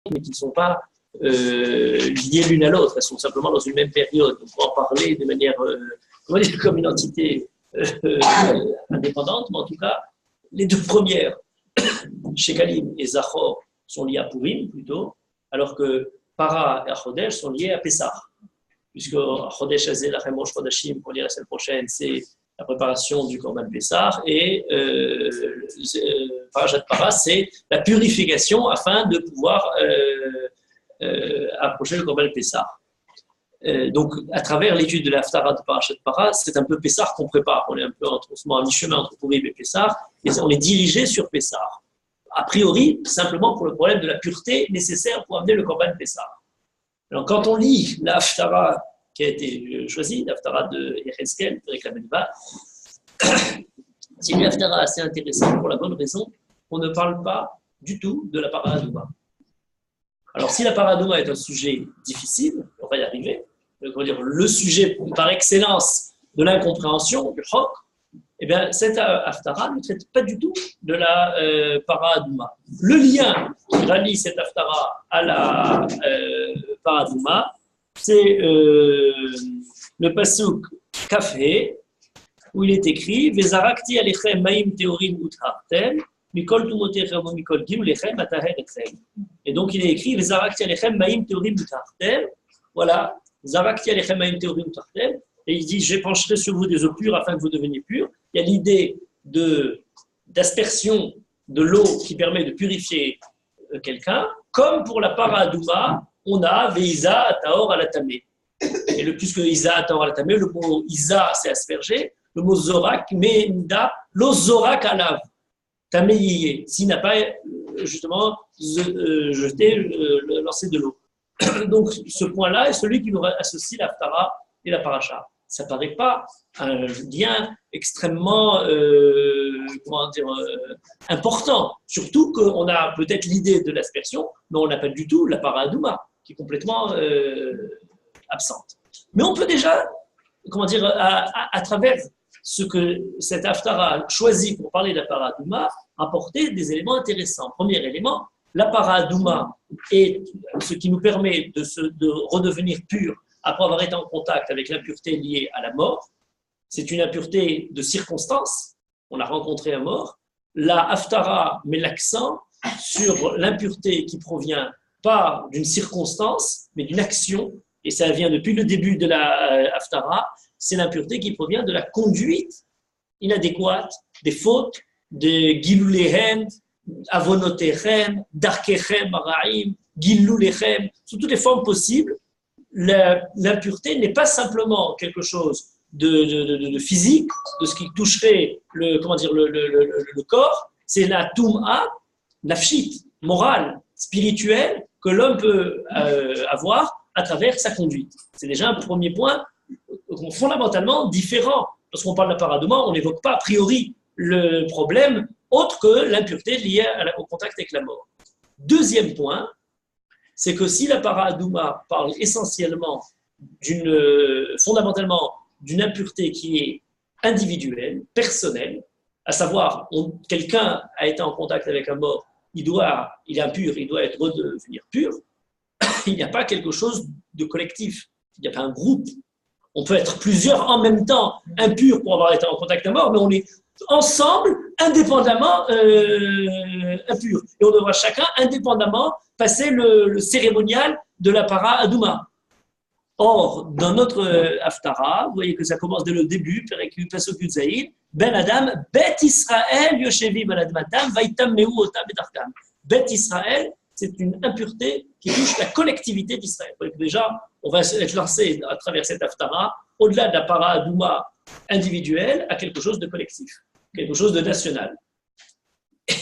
mais qui ne sont pas liées l'une à l'autre. Elles sont simplement dans une même période. On peut en parler de manière, comme une entité indépendante, mais en tout cas, les deux premières, Shekalim et Zachor, sont liées à Purim plutôt, alors que Para et Chodesh sont liées à Pessah. Puisque Chodesh Hazeh Lachem Rosh Chodashim, pour lire la semaine prochaine, c'est la préparation du Korban Pessah, et Parashat Para, c'est la purification afin de pouvoir approcher le Korban Pessah. Donc, à travers l'étude de l'Haftarah de Parashat Para, c'est un peu Pessah qu'on prépare. On est un peu à mi-chemin entre Purim et Pessah, et on est dirigé sur Pessah. A priori, simplement pour le problème de la pureté nécessaire pour amener le Korban Pessah. Alors, quand on lit l'Haftarah qui a été choisie, l'Haftarah de Yechezkel, de Reklamedva, c'est une Haftarah assez intéressante pour la bonne raison qu'on ne parle pas du tout de la Paradouma. Alors, si la Paradouma est un sujet difficile, on va y arriver, le sujet par excellence de l'incompréhension, du Chok, eh bien, cette Haftarah ne traite pas du tout de la Paradouma. Le lien qui rallie cette Haftarah à la Paradouma, c'est le pasuk Kafhe, où il est écrit Vezarakti alechem maim teorim uthartem, mikol tumotechem ou mikol gilulechem ataherechem. Et donc il est écrit Vezarakti alechem maim teorim uthartem. Voilà, Zarakti alechem maim teorim uthartem. Et il dit j'épancherai sur vous des eaux pures afin que vous deveniez purs. Il y a l'idée d'aspersion de l'eau qui permet de purifier quelqu'un, comme pour la Paradouma, on a Veiza Taor Alatamé. Et le plus que Isa Taor Alatamé, le mot Isa c'est asperger, le mot Zorak, Menda, lo Zorak Alav, Tamé s'il n'a pas justement jeté, lancé de l'eau. Donc ce point-là est celui qui nous associe l'Haftarah et la Paracha. Ça ne paraît pas un lien extrêmement important. Surtout qu'on a peut-être l'idée de l'aspersion, mais on n'a pas du tout la Paradouma, qui est complètement absente. Mais on peut déjà, à travers ce que cette Haftarah choisit pour parler de la Paradouma, apporter des éléments intéressants. Premier élément, la Paradouma est ce qui nous permet de redevenir pur après avoir été en contact avec l'impureté liée à la mort. C'est une impureté de circonstance. On a rencontré un mort. La Haftarah met l'accent sur l'impureté qui provient pas d'une circonstance, mais d'une action. Et ça vient depuis le début de la Haftarah. C'est l'impureté qui provient de la conduite inadéquate, des fautes, de Gilulechem, Avonotechem, Darkechem, Araim, Gilulechem, sous toutes les formes possibles. L'impureté n'est pas simplement quelque chose de physique, de ce qui toucherait le corps, c'est la Toum'a, nafshit, morale, spirituelle, que l'homme peut avoir à travers sa conduite. C'est déjà un premier point fondamentalement différent. Lorsqu'on parle de la Paradouma, on n'évoque pas a priori le problème autre que l'impureté liée au contact avec la mort. Deuxième point, c'est que si la Paradouma parle essentiellement, fondamentalement, d'une impureté qui est individuelle, personnelle, à savoir, quelqu'un a été en contact avec un mort, il est impur, il doit redevenir pur, il n'y a pas quelque chose de collectif, il n'y a pas un groupe. On peut être plusieurs en même temps impurs pour avoir été en contact avec un mort, mais on est ensemble, indépendamment impurs. Et on devra chacun indépendamment passer le cérémonial de la Paradouma. Or, dans notre Haftarah, vous voyez que ça commence dès le début, Pasuk Yudzaïn, Ben Adam, Bet Israël, Yoshevi Ben Admatam, Vaitam Meu Otam Betartam. Bet Israël, c'est une impureté qui touche la collectivité d'Israël. Déjà, on va être lancé à travers cette Haftarah, au-delà de la Paradouma individuelle, à quelque chose de collectif, quelque chose de national.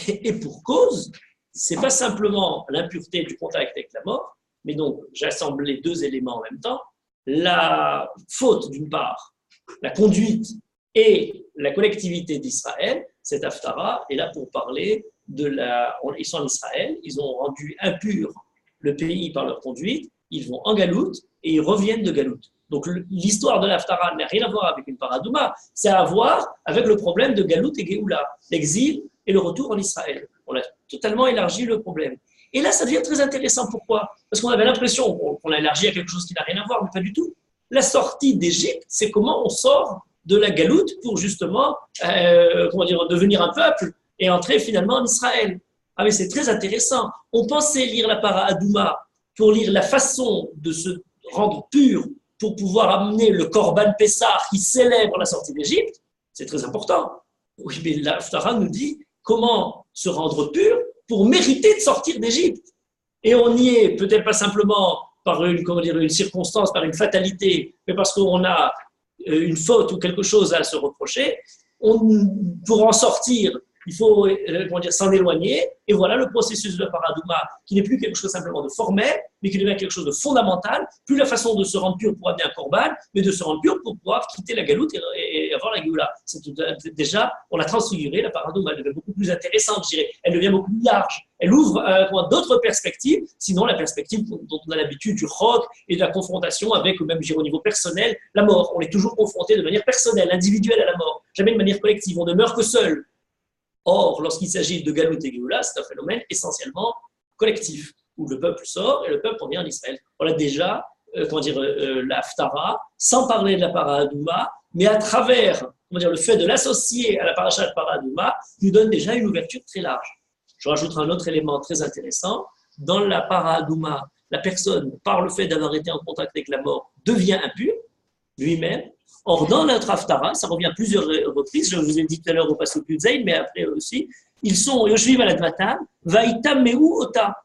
Et pour cause, ce n'est pas simplement l'impureté du contact avec la mort, mais donc j'assemble les deux éléments en même temps, la faute d'une part, la conduite et la collectivité d'Israël. Cette Haftarah est là pour parler ils sont en Israël, ils ont rendu impur le pays par leur conduite, ils vont en Galoute et ils reviennent de Galoute. Donc l'histoire de l'Haftarah n'a rien à voir avec une Paradouma, c'est à voir avec le problème de Galoute et Géoula, l'exil et le retour en Israël. On a totalement élargi le problème. Et là, ça devient très intéressant. Pourquoi? Parce qu'on avait l'impression qu'on a élargi à quelque chose qui n'a rien à voir, mais pas du tout. La sortie d'Égypte, c'est comment on sort de la galoute pour justement devenir un peuple et entrer finalement en Israël. Ah mais c'est très intéressant. On pensait lire la para Adouma pour lire la façon de se rendre pur pour pouvoir amener le Korban Pessah qui célèbre la sortie d'Égypte. C'est très important. Oui, mais l'Haftara nous dit comment se rendre pur pour mériter de sortir d'Égypte. Et on y est peut-être pas simplement par une circonstance, par une fatalité, mais parce qu'on a une faute ou quelque chose à se reprocher. Pour en sortir, il faut s'en éloigner. Et voilà le processus de la paradouma, qui n'est plus quelque chose simplement de formel, mais qui devient quelque chose de fondamental. Plus la façon de se rendre pur pour amener un korban, mais de se rendre pur pour pouvoir quitter la galoute et avoir la géoula. Déjà, on l'a transfigurée, la paradouma, elle devient beaucoup plus intéressante, je dirais. Elle devient beaucoup plus large. Elle ouvre d'autres perspectives, sinon la perspective dont on a l'habitude du roc et de la confrontation avec, même au niveau personnel, la mort. On est toujours confronté de manière personnelle, individuelle à la mort, jamais de manière collective. On ne meurt que seul. Or, lorsqu'il s'agit de Galout et Géoula, c'est un phénomène essentiellement collectif, où le peuple sort et le peuple revient en Israël. On a déjà, la Haftara, sans parler de la Paradouma, mais à travers le fait de l'associer à la Paracha de Paradouma, nous donne déjà une ouverture très large. Je rajouterai un autre élément très intéressant. Dans la Paradouma, la personne, par le fait d'avoir été en contact avec la mort, devient impure, lui-même. Or, dans notre Haftara, ça revient plusieurs reprises, je vous ai dit tout à l'heure au Pasuk Yudzaïn, mais après aussi, ils sont Yoshviv Aladmatan, Vaïtam Mehu Ota.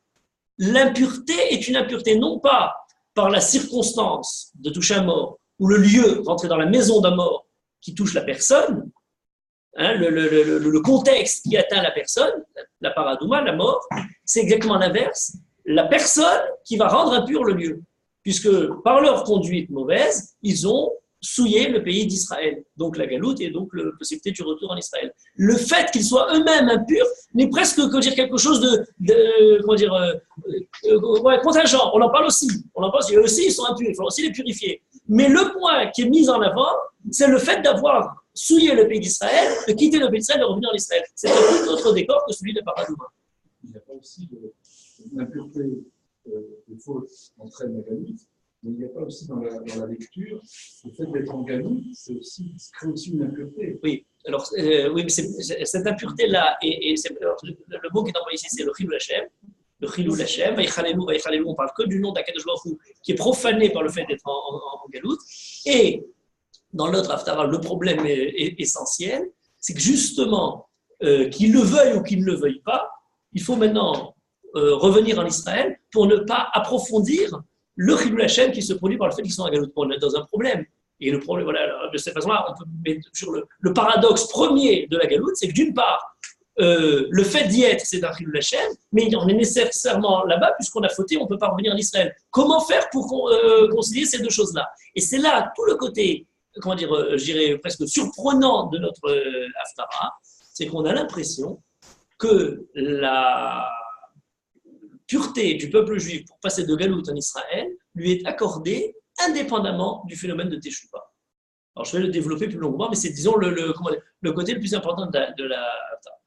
L'impureté est une impureté non pas par la circonstance de toucher un mort, ou le lieu, rentrer dans la maison d'un mort qui touche la personne, le contexte qui atteint la personne, la paradouma, la mort, c'est exactement l'inverse. La personne qui va rendre impur le lieu, puisque par leur conduite mauvaise, ils ont souiller le pays d'Israël, donc la galoute et donc la possibilité du retour en Israël. Le fait qu'ils soient eux-mêmes impurs n'est presque quelque chose contingent. On en parle aussi. On en pense eux aussi, ils sont impurs, il faut aussi les purifier. Mais le point qui est mis en avant, c'est le fait d'avoir souillé le pays d'Israël, de quitter le pays d'Israël et de revenir en Israël. C'est un tout autre décor que celui de Paradouma. Il n'y a pas aussi l'impureté des fautes entraîne la galoute. Mais il n'y a pas aussi dans la lecture, le fait d'être en galoute, ça crée aussi une impureté. Oui, alors, oui, mais cette impureté-là, le mot qui est employé ici, c'est le Chilul Hashem. Le Chilul Hashem, Vaïchalelou, on parle que du nom d'Akadosh Baruch Hu, qui est profané par le fait d'être en galoute. Et dans l'autre Haftara, le problème est essentiel, c'est que justement, qu'il le veuille ou qu'il ne le veuille pas, il faut maintenant revenir en Israël pour ne pas approfondir le Chilul Hashem qui se produit par le fait qu'ils sont en galoute. On est dans un problème. Et le problème, voilà, de cette façon-là, on peut mettre sur le paradoxe premier de la galoute, c'est que d'une part, le fait d'y être, c'est un Chilul Hashem, mais on est nécessairement là-bas, puisqu'on a fauté, on ne peut pas revenir en Israël. Comment faire pour concilier ces deux choses-là? Et c'est là tout le côté, je dirais presque surprenant de notre Haftara, c'est qu'on a l'impression que la pureté du peuple juif pour passer de galoute en Israël lui est accordée indépendamment du phénomène de Teshuvah. Alors, je vais le développer plus longuement, mais c'est, disons, le côté le plus important de la Haftara.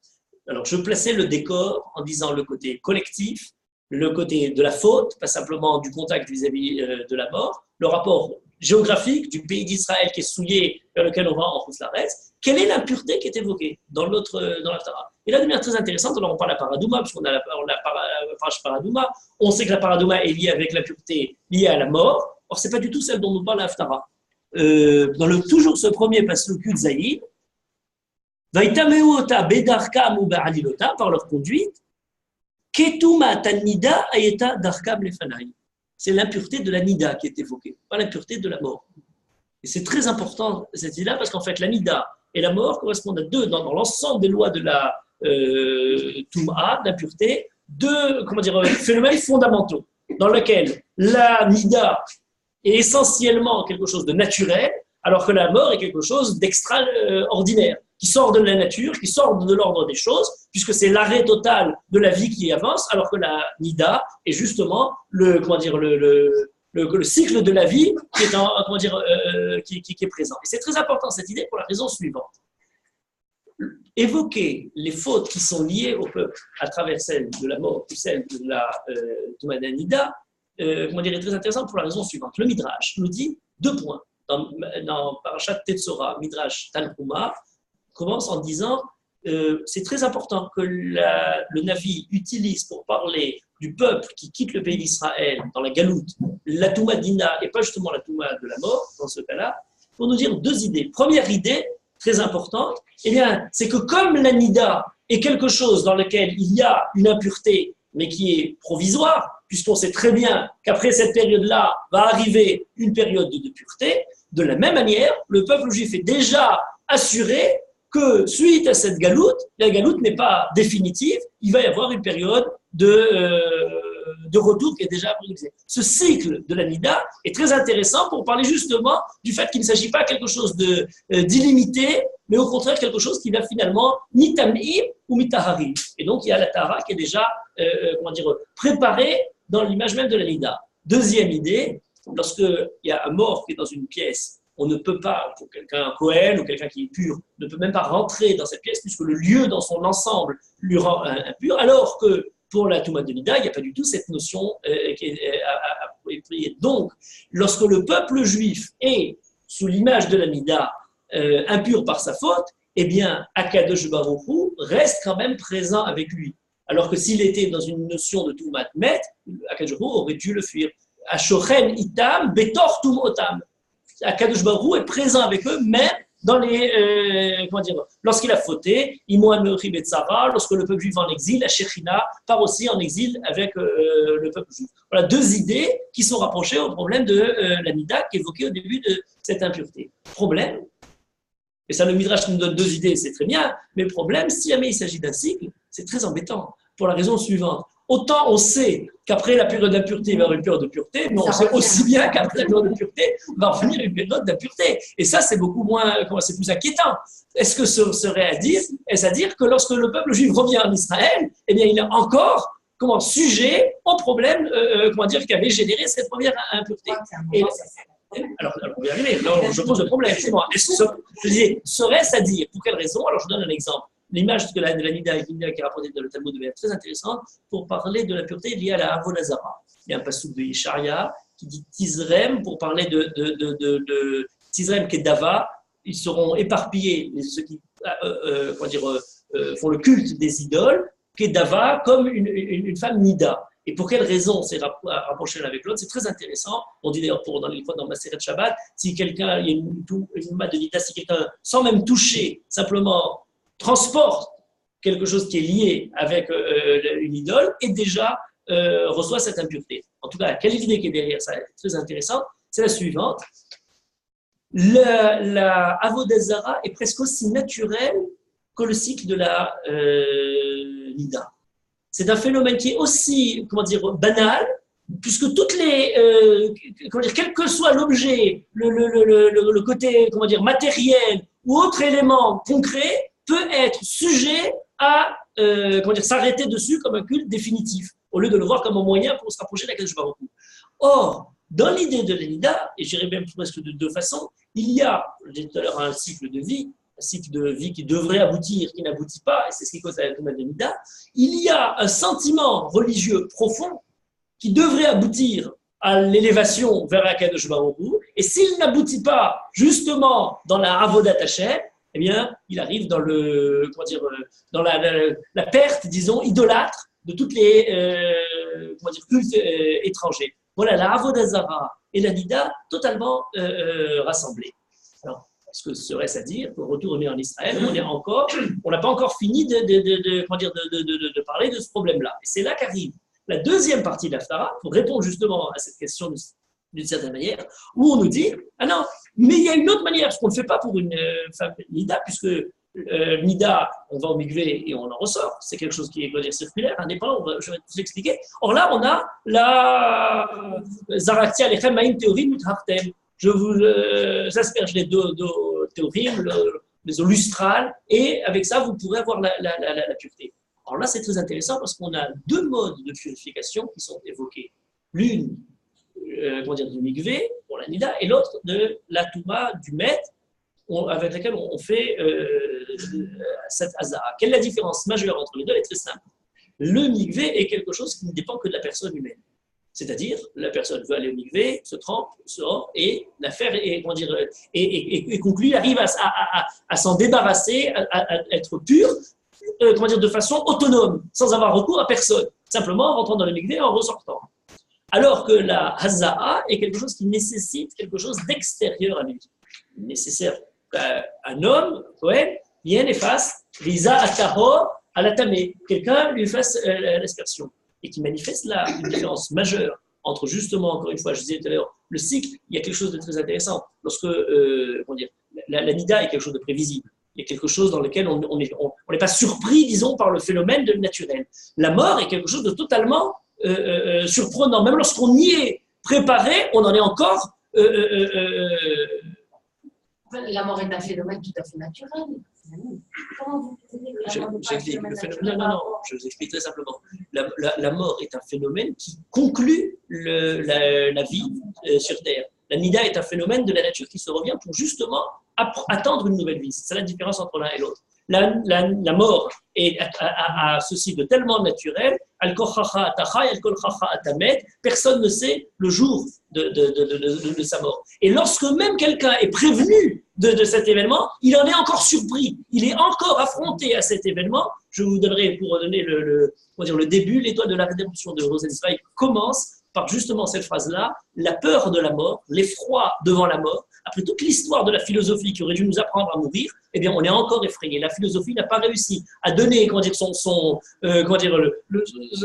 Alors, je plaçais le décor en disant le côté collectif, le côté de la faute, pas simplement du contact vis-à-vis de la mort, le rapport géographique du pays d'Israël qui est souillé, vers lequel on va en Chutz-Laretz. Quelle est l'impureté qui est évoquée dans l'Haftara? Et là, de manière très intéressante, alors on parle de la paradouma, parce qu'on a la paradouma, on sait que la paradouma est liée avec l'impureté liée à la mort. Or, ce n'est pas du tout celle dont nous parle l'Haftara. Toujours ce premier pasuk Yudzaïn, Vaïtameota bedarkam ou ba'alilota, par leur conduite, ketuma tanida ayeta darkam lefanai. C'est l'impureté de la nida qui est évoquée, pas l'impureté de la mort. Et c'est très important cette idée-là, parce qu'en fait, la nida et la mort correspondent à deux, dans l'ensemble des lois de la Toum'a, d'impureté, deux phénomènes fondamentaux, dans lesquels la nida est essentiellement quelque chose de naturel, alors que la mort est quelque chose d'extraordinaire, qui sort de la nature, qui sort de l'ordre des choses, puisque c'est l'arrêt total de la vie qui avance, alors que la nida est justement le cycle de la vie qui est, qui est présent. Et c'est très important cette idée pour la raison suivante. évoquer les fautes qui sont liées au peuple à travers celle de la mort ou celle de la Touma d'Anida, comment dire, est très intéressant pour la raison suivante. Le Midrash nous dit 2 points. Dans Parashat Tetzora, Midrash Tanhuma, commence en disant c'est très important que le Navi utilise pour parler du peuple qui quitte le pays d'Israël dans la galoute, la Touma d'Ina et pas justement la Touma de la mort, dans ce cas-là, pour nous dire 2 idées. Première idée, très importante, eh bien, c'est que comme la Nida est quelque chose dans lequel il y a une impureté, mais qui est provisoire, puisqu'on sait très bien qu'après cette période-là va arriver une période de pureté, de la même manière, le peuple juif est déjà assuré que suite à cette galoute, la galoute n'est pas définitive, il va y avoir une période de retour qui est déjà organisée. Ce cycle de la Nida est très intéressant pour parler justement du fait qu'il ne s'agit pas de quelque chose d'illimité, mais au contraire quelque chose qui va finalement mitamim ou mitahari. Et donc il y a la Tahara qui est déjà préparée dans l'image même de la Nida. Deuxième idée, lorsqu'il y a un mort qui est dans une pièce, on ne peut pas, pour quelqu'un Kohen ou quelqu'un qui est pur, ne peut même pas rentrer dans cette pièce puisque le lieu dans son ensemble lui rend impur, alors que pour la Touma de Nida, il n'y a pas du tout cette notion qui est appropriée. Donc, lorsque le peuple juif est, sous l'image de la Nida, impur par sa faute, eh bien, Akadosh Baruch Hu reste quand même présent avec lui. Alors que s'il était dans une notion de Toumat Met, Akadosh Baruch Hu aurait dû le fuir. Ashochen itam betor tumotam. Akadosh Baruch Hu est présent avec eux, même dans les, lorsqu'il a fauté, Imoan Ribetzara, lorsque le peuple juif est en exil, la Shechina part aussi en exil avec le peuple juif. Voilà 2 idées qui sont rapprochées au problème de la Nida qu'évoquait au début de cette impureté. Problème, et ça le Midrash nous donne 2 idées, c'est très bien, mais le problème, si jamais il s'agit d'un cycle, c'est très embêtant, pour la raison suivante. Autant on sait qu'après la période d'impureté, il va y avoir une période de pureté, mais on sait aussi bien qu'après la période de pureté, va revenir une période d'impureté. Et ça, c'est beaucoup moins, c'est plus inquiétant. Est-ce que ce serait à dire que lorsque le peuple juif revient en Israël, eh bien, il est encore, sujet au problème, qui avait généré cette première impureté. Alors, on va y arriver. Là, je pose le problème. C'est moi. Serait-ce à dire, pour quelle raison? Alors, je donne un exemple. L'image de la Nida qui est rapportée dans le Talmud est très intéressante pour parler de la pureté liée à la Avodah Zara. Il y a un passage de Yesharia qui dit Tizrem pour parler de Tizrem Kedava. Ils seront éparpillés, ceux qui font le culte des idoles, Kedava comme une femme Nida. Et pour quelle raison c'est rapproché l'un avec l'autre? C'est très intéressant. On dit d'ailleurs dans Maseret Shabbat, si quelqu'un, il y a une mat de Nida, si quelqu'un, sans même toucher, simplement transporte quelque chose qui est lié avec une idole et déjà reçoit cette impureté. En tout cas, quelle idée qui est derrière ça est très intéressante, c'est la suivante. La Avodah Zara est presque aussi naturelle que le cycle de la Nida. C'est un phénomène qui est aussi, banal, puisque toutes les, quel que soit l'objet, le côté, matériel ou autre élément concret, peut être sujet à s'arrêter dessus comme un culte définitif, au lieu de le voir comme un moyen pour se rapprocher d'Akadosh Baruch Hu. Or, dans l'idée de l'Enida, et j'irais même presque de 2 façons, il y a, je disais tout à l'heure, un cycle de vie qui devrait aboutir, qui n'aboutit pas, et c'est ce qui cause la Touma de l'Enida. Il y a un sentiment religieux profond qui devrait aboutir à l'élévation vers Akadosh Baruch Hu, et s'il n'aboutit pas justement dans la Avodat Hashem, eh bien, il arrive dans dans la perte, disons, idolâtre de toutes les cultes étrangers. Voilà, la Avodah Zara et la Nida totalement rassemblées. Alors, ce que serait-ce à dire pour retourner en Israël, on n'a pas encore fini de parler de ce problème-là. Et c'est là qu'arrive la deuxième partie de l'Haftara, pour répondre justement à cette question d'une certaine manière, où on nous dit, ah non, mais il y a une autre manière, ce qu'on ne fait pas pour une femme Nida, puisque Nida, on va au mikvé et on en ressort, c'est quelque chose qui est circulaire, indépendant, je vais tout expliquer. Or là, on a la Zaraktia, les Maïm Théorim, Utraftem. Je vous asperge les deux théorim, les eaux lustrales, et avec ça, vous pourrez avoir la pureté. Alors là, c'est très intéressant parce qu'on a 2 modes de purification qui sont évoqués. L'une, du mikvé, la Nida, et l'autre de la Touma, du Met, avec laquelle on fait cette Hazara. Quelle est la différence majeure entre les deux? Elle est très simple. Le mikvé est quelque chose qui ne dépend que de la personne humaine. C'est-à-dire, la personne veut aller au mikvé, se trempe, sort, et l'affaire est, conclue, arrive à s'en débarrasser, à être pure, de façon autonome, sans avoir recours à personne, simplement en rentrant dans le mikvé et en ressortant. Alors que la Hazaa est quelque chose qui nécessite quelque chose d'extérieur à lui. Il est nécessaire qu'un homme, Cohen, vienne et fasse Visa Atahor à la tamé, quelqu'un lui fasse l'aspersion, et qui manifeste là une différence majeure entre justement, encore une fois, je disais tout à l'heure, le cycle, il y a quelque chose de très intéressant. Lorsque, la nida est quelque chose de prévisible, il y a quelque chose dans lequel on n'est pas surpris, disons, par le phénomène de naturel. La mort est quelque chose de totalement surprenant. Même lorsqu'on y est préparé, on en est encore... La mort est un phénomène tout à fait naturel. Comment vous J'explique le phénomène. Non, je vous explique très simplement. La mort est un phénomène qui conclut la vie sur Terre. La nida est un phénomène de la nature qui se revient pour justement attendre une nouvelle vie. C'est ça la différence entre l'un et l'autre. La mort a ceci de tellement naturel, personne ne sait le jour de sa mort. Et lorsque même quelqu'un est prévenu de cet événement, il en est encore surpris. Il est encore affronté à cet événement. Je vous donnerai, pour donner le début, l'étoile de la rédemption de Rosenzweig commence par justement cette phrase-là, la peur de la mort, l'effroi devant la mort. Après toute l'histoire de la philosophie qui aurait dû nous apprendre à mourir, eh bien, on est encore effrayé. La philosophie n'a pas réussi à donner,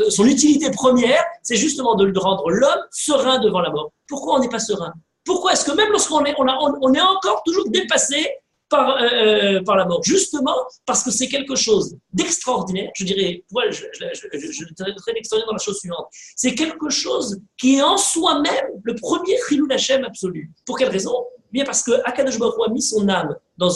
son utilité première, c'est justement de rendre l'homme serein devant la mort. Pourquoi on n'est pas serein? Pourquoi est-ce que même lorsqu'on est, on est encore toujours dépassé par la mort? Justement parce que c'est quelque chose d'extraordinaire, je dirais, je traiterai l'extraordinaire dans la chose suivante. C'est quelque chose qui est en soi-même le premier Chilul Hashem absolu. Pour quelle raison? Bien parce que Akadosh Baruch Hu a mis son âme dans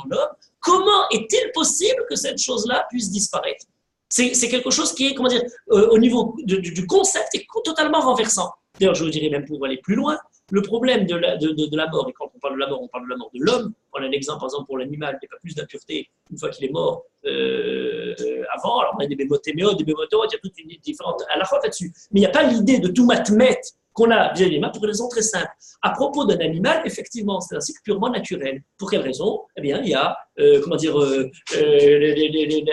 l'homme. Comment est-il possible que cette chose-là puisse disparaître? C'est quelque chose qui est, au niveau du concept, est totalement renversant. D'ailleurs, je vous dirais même pour aller plus loin, le problème de la mort, et quand on parle de la mort, on parle de la mort de l'homme. On a un exemple, par exemple, pour l'animal, il n'y a pas plus d'impureté une fois qu'il est mort avant. Alors, on a des bémotéméotes, il y a toute une différente à la fois là-dessus. Mais il n'y a pas l'idée de tout matmet qu'on a vis-à-vis des mains pour une raison très simple. À propos d'un animal, effectivement, c'est un cycle purement naturel. Pour quelle raison? Eh bien, il y a,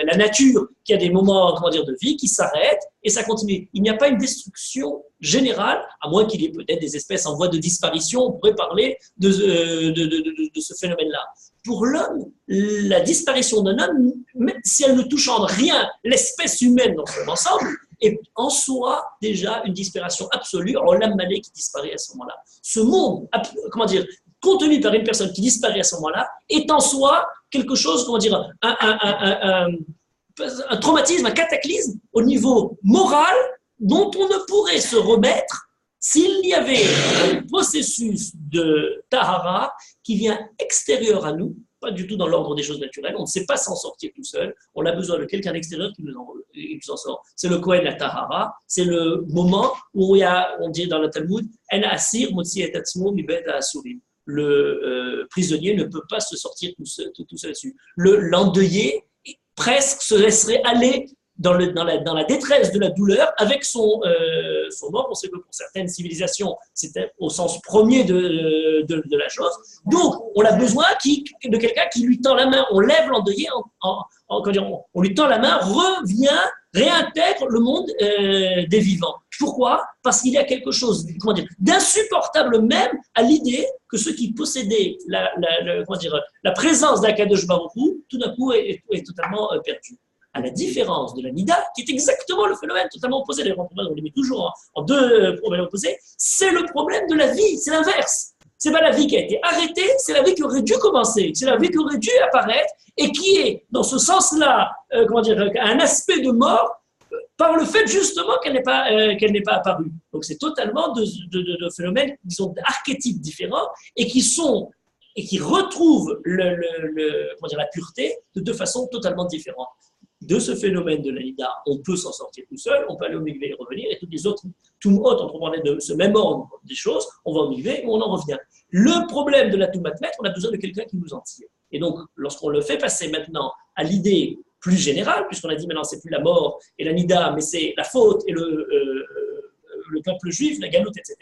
la nature qui a des moments, de vie qui s'arrêtent et ça continue. Il n'y a pas une destruction générale, à moins qu'il y ait peut-être des espèces en voie de disparition. On pourrait parler de ce phénomène-là. Pour l'homme, la disparition d'un homme, même si elle ne touche en rien l'espèce humaine dans son ensemble, est en soi déjà une disparition absolue. Alors l'âme malée qui disparaît à ce moment-là. Ce monde, contenu par une personne qui disparaît à ce moment-là, est en soi quelque chose, un traumatisme, un cataclysme au niveau moral dont on ne pourrait se remettre s'il y avait un processus de tahara qui vient extérieur à nous, pas du tout dans l'ordre des choses naturelles, on ne sait pas s'en sortir tout seul, on a besoin de quelqu'un d'extérieur qui nous en sort. C'est le Kohen la tahara, c'est le moment où on dit dans le Talmud, En asir motzi et atzmo mi bet ha'asurim. Le prisonnier ne peut pas se sortir tout seul dessus. L'endeuillé presque se laisserait aller dans la détresse de la douleur avec son mort. On sait que pour certaines civilisations, c'était au sens premier de la chose. Donc, on a besoin de quelqu'un qui lui tend la main. On lève l'endeuillé, on lui tend la main, revient, réintègre le monde des vivants. Pourquoi? Parce qu'il y a quelque chose d'insupportable même à l'idée que ceux qui possédaient la présence d'Akadosh Baruch Hu, tout d'un coup, est totalement perdu. À la différence de la Nida, qui est exactement le phénomène totalement opposé, les problèmes, on les met toujours en deux problèmes opposés, c'est le problème de la vie, c'est l'inverse. C'est pas la vie qui a été arrêtée, c'est la vie qui aurait dû commencer, c'est la vie qui aurait dû apparaître et qui est, dans ce sens-là, un aspect de mort par le fait justement qu'elle n'est pas apparue. Donc c'est totalement de phénomènes, disons, d'archétypes différents et qui retrouvent la pureté de deux façons totalement différentes. De ce phénomène de la Nida, on peut s'en sortir tout seul, on peut aller au mikvé et revenir, et toutes les autres, on parlait de ce même ordre des choses, on va au mikvé et on en revient. Le problème de la Toumat Met, on a besoin de quelqu'un qui nous en tire. Et donc, lorsqu'on le fait passer maintenant à l'idée plus générale, puisqu'on a dit maintenant c'est plus la mort et la nida, mais c'est la faute et le peuple juif, la galoute, etc.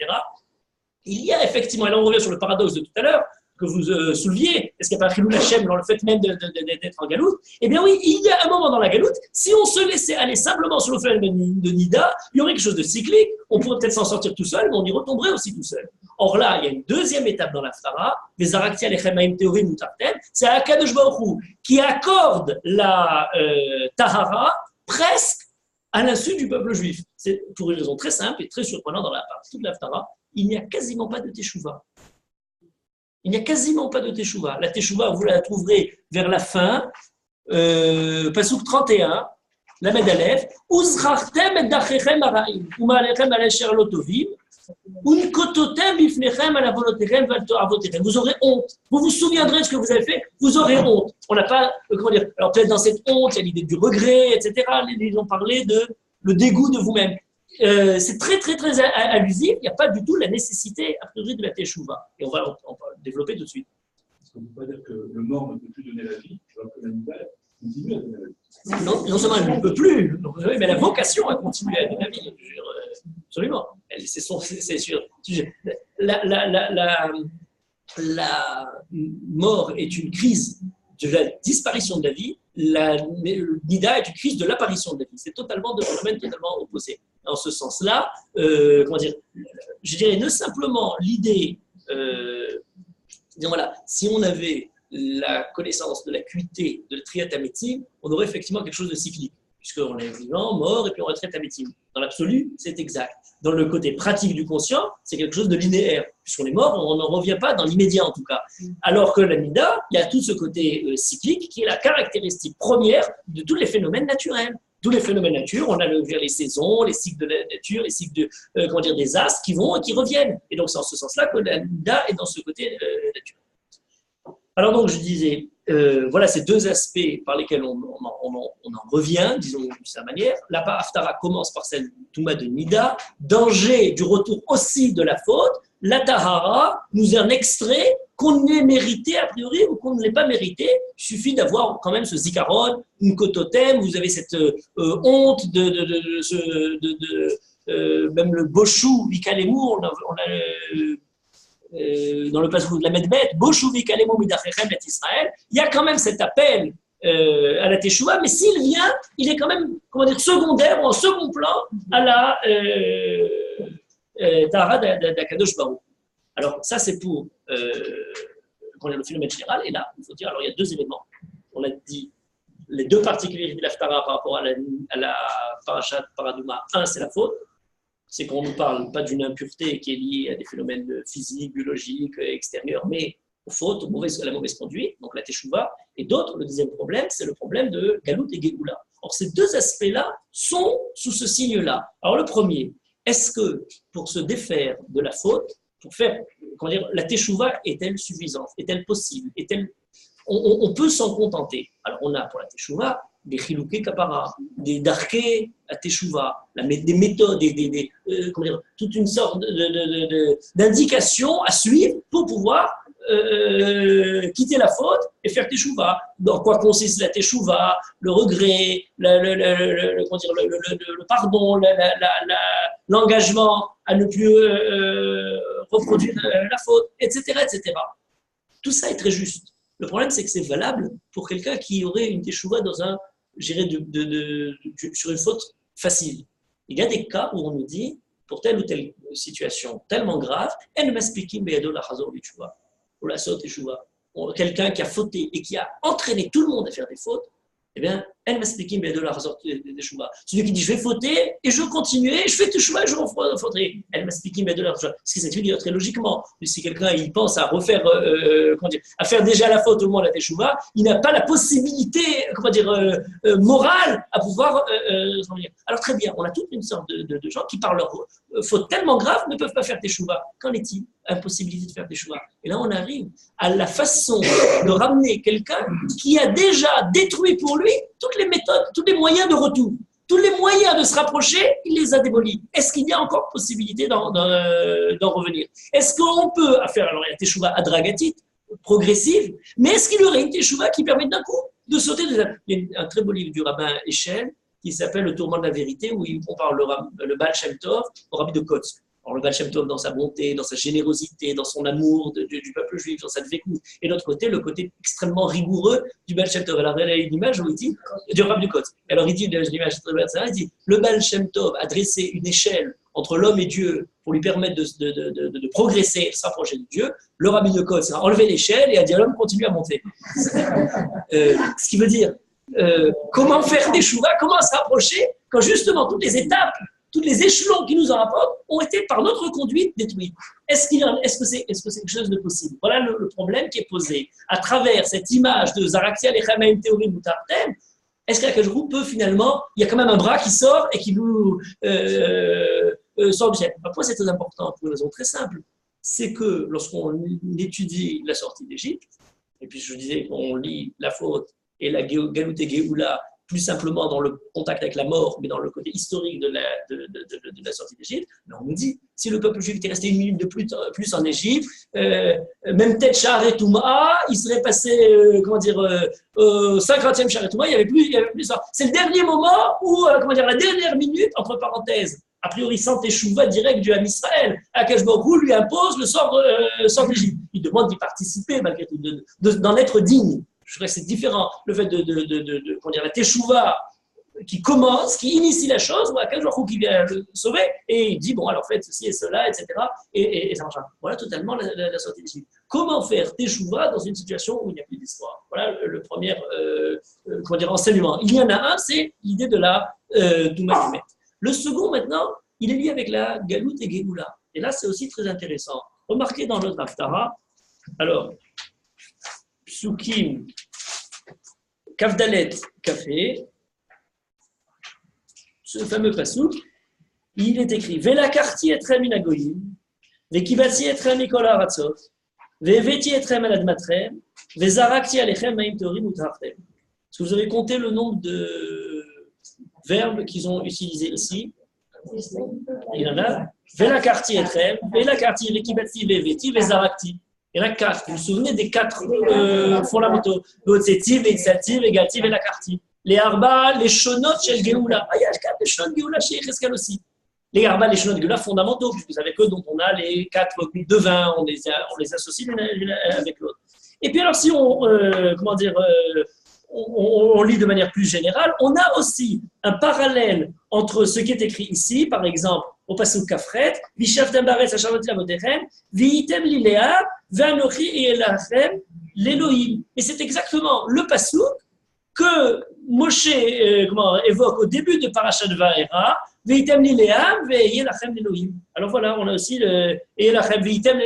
Il y a effectivement, et là on revient sur le paradoxe de tout à l'heure, que vous souleviez, est-ce qu'il n'y a pas Chilul Hashem dans le fait même d'être en galoute? Eh bien oui, il y a un moment dans la galoute, si on se laissait aller simplement sur le phénomène de nida, il y aurait quelque chose de cyclique, on pourrait peut-être s'en sortir tout seul, mais on y retomberait aussi tout seul. Or là, il y a une deuxième étape dans l'Haftara, les Araktia, les Chemaim, Théorim ou Tartem, c'est Akadosh Baruch Hu qui accorde la Tahara presque à l'insu du peuple juif. C'est pour une raison très simple et très surprenante dans la partie de l'Haftara, il n'y a quasiment pas de Teshuvah. Il n'y a quasiment pas de Teshuvah. La Teshuvah, vous la trouverez vers la fin, Pasuk 31, la Medalef, Uzrachtem et Dachechem Araim, Umalechem Alesher Lotovim, Unkototem Bifnechem Alavonoterem Valtoavoterem. Vous aurez honte. Vous vous souviendrez de ce que vous avez fait, vous aurez honte. On n'a pas, comment dire, alors peut-être dans cette honte, il y a l'idée du regret, etc. Ils ont parlé de le dégoût de vous-même. C'est très, très, très allusif. Il n'y a pas du tout la nécessité, a priori, de la Teshuvah. Et on va le développer tout de suite. Ça ne veut pas dire que le mort ne peut plus donner la vie, alors que l'animal continue à donner la vie. Non seulement elle ne peut plus, mais la vocation à continuer à donner la vie. Absolument. C'est sûr. La mort est une crise de la disparition de la vie. La nida est une crise de l'apparition de la vie. C'est totalement deux phénomènes totalement opposés. En ce sens-là, comment dire, je dirais ne simplement l'idée, voilà, si on avait la connaissance de l'acuité de la triatamétime, on aurait effectivement quelque chose de cyclique, puisqu'on est vivant, mort, et puis on retraite amétime. Dans l'absolu, c'est exact. Dans le côté pratique du conscient, c'est quelque chose de linéaire. Puisqu'on est mort, on n'en revient pas dans l'immédiat en tout cas. Alors que la nida, il y a tout ce côté cyclique qui est la caractéristique première de tous les phénomènes naturels. Tous les phénomènes naturels, on a les saisons, les cycles de la nature, les cycles des astres qui vont et qui reviennent. Et donc c'est en ce sens-là que la nida est dans ce côté naturel. Alors donc je disais, voilà ces deux aspects par lesquels on en revient, disons de sa manière. La Haftara commence par celle Touma de Nida, danger du retour aussi de la faute. La Tahara nous est un extrait qu'on ait mérité a priori ou qu'on ne l'ait pas mérité. Il suffit d'avoir quand même ce zikaron, une kototem, vous avez cette honte même le bochou, vikalemu, on a dans le passage de la Medbet, Bochou vikalemu midachechem et Israël, il y a quand même cet appel à la Teshuvah, mais s'il vient, il est quand même, comment dire, secondaire ou en second plan à la Tahara d'Akadosh Baruch. Alors, ça, c'est pour le phénomène général. Et là, il faut dire, alors, il y a deux éléments. On a dit les deux particularités de l'Haftara par rapport à la Parashat Paraduma. Un, c'est la faute. C'est qu'on ne parle pas d'une impureté qui est liée à des phénomènes physiques, biologiques, extérieurs, mais aux fautes, à la mauvaise conduite, donc la Teshuvah. Et d'autres, le deuxième problème, c'est le problème de Galout et Géoula. Or, ces deux aspects-là sont sous ce signe-là. Alors, le premier, est-ce que pour se défaire de la faute, pour faire, comment dire, la Teshuvah est-elle suffisante? Est-elle possible? On peut s'en contenter. Alors, on a pour la Teshuvah des chilouké kapara, des darké à Teshuvah, des méthodes, comment dire, toute une sorte d'indications à suivre pour pouvoir quitter la faute et faire Teshuvah. Dans quoi consiste la Teshuvah? Le regret, le pardon, l'engagement à ne plus reproduire la faute, etc., etc. Tout ça est très juste. Le problème, c'est que c'est valable pour quelqu'un qui aurait une Teshuvah dans un, je dirais, sur une faute facile. Il y a des cas où on nous dit, pour telle ou telle situation tellement grave, elle m'explique, mais la chazor Teshuvah, ou la sot Teshuvah. Quelqu'un qui a fauté et qui a entraîné tout le monde à faire des fautes, eh bien, elle m'explique, mais la chazor Teshuvah. Celui qui dit, je vais fauter et je continue, je fais Teshuvah et je refauterai. Elle m'explique, mais de la chazor. Ce qui s'explique très logiquement. Si quelqu'un il pense à refaire, à faire déjà la faute au moins la Teshuvah, il n'a pas la possibilité, morale à pouvoir s'en venir. Alors très bien, on a toute une sorte de gens qui, par leur faute tellement grave, ne peuvent pas faire Teshuvah. Qu'en est-il? Impossibilité de faire Teshuvah. Et là, on arrive à la façon de ramener quelqu'un qui a déjà détruit pour lui toutes les méthodes, tous les moyens de retour, tous les moyens de se rapprocher, il les a démolis. Est-ce qu'il y a encore possibilité d'en revenir? Est-ce qu'on peut faire, alors il y a Teshuvah adragatit, progressive, mais est-ce qu'il y aurait une teshuva qui permet d'un coup de sauter de... Il y a un très beau livre du rabbin Eshel qui s'appelle Le tourment de la vérité, où il compare le Baal Shem Tov au rabbi de Kotsk. Alors, le Baal Shem Tov, dans sa bonté, dans sa générosité, dans son amour du peuple juif, dans sa dvékout. Et de l'autre côté, le côté extrêmement rigoureux du Baal Shem Tov. Alors, il a une image où il dit, du Rabbi de Kotsk. Alors, il dit, l'image très belle, il dit, le Baal Shem Tov a dressé une échelle entre l'homme et Dieu pour lui permettre de progresser et de s'approcher de Dieu. Le Rabbi de Kotsk a enlevé l'échelle et a dit à l'homme, continue à monter. Ce qui veut dire, comment faire des chouvas, comment se rapprocher quand justement toutes les étapes, tous les échelons qui nous en rapportent ont été par notre conduite détruits. Est-ce que c'est quelque chose de possible? Voilà le problème qui est posé à travers cette image de Zaraktia, Lechem, Théorie, Moutartem. Est-ce qu'un groupe peut finalement, il y a quand même un bras qui sort et qui nous sort du ciel? Pourquoi c'est très important? Pour une raison très simple. C'est que lorsqu'on étudie la sortie d'Égypte, et puis je disais qu'on lit la faute et la Galout et Géoula plus simplement dans le contact avec la mort, mais dans le côté historique de la sortie d'Égypte, on nous dit, si le peuple juif était resté une minute de plus en Égypte, même peut-être Sha'ar et Touma, il serait passé, au 50e Sha'ar et Touma, il n'y avait plus ça. C'est le dernier moment où, la dernière minute, entre parenthèses, a priori sans teshuva direct du Ham Israël, Akadosh Baruch Hu lui impose le sort d'Égypte. Il demande d'y participer, malgré tout, d'en être digne. Je crois que c'est différent. Le fait la teshuva qui commence, qui initie la chose, ou Akadosh Baruch Hu qui vient le sauver, et il dit, bon, alors faites ceci et cela, etc. Et ça marche. Voilà totalement la sortie d'Égypte. Comment faire teshuva dans une situation où il n'y a plus d'espoir? Voilà le premier enseignement. Il y en a un, c'est l'idée de la Douma Yumet. Le second, maintenant, il est lié avec la Galout et Géoula. Et là, c'est aussi très intéressant. Remarquez dans notre Haftara, alors, Psukim, Kavdalet, Café, ce fameux pasouk, il est écrit Velakarti etrem minagoyim, Vekivati etrem mikol haratzot, Veveti etrem al admatrem, Vezarakti alechem maim teorim utartem. Est-ce que vous avez compté le nombre de verbes qu'ils ont utilisés ici? Il y en a. Velakarti etrem, Velakarti, Vekivati, Veveti, Vezarakti. Il y en a 4. Vous vous souvenez des 4 fondamentaux? Votseti, Vetsati, Vegati, Velakarti. Les Arba, les Shonot chez le Géoula. Il y a 4 Shonot Géoula chez Cheskel aussi. Les Arba, les Shonot Géoula fondamentaux, puisque c'est avec eux dont on a les 4 groupes de 20, on les associe l'une avec l'autre. Et puis alors, si on lit de manière plus générale, on a aussi un parallèle entre ce qui est écrit ici, par exemple, au pasuk Kafret, Vishaftem baretz hachavot lavotechem, Viitem lilea, Vanochi et elachem, l'Elohim. Et c'est exactement le pasuk que Moshe évoque au début de Parashat Va'era, Viitem lilea, Ve'elachem l'Elohim. Alors voilà, on a aussi le Elachem, Viitem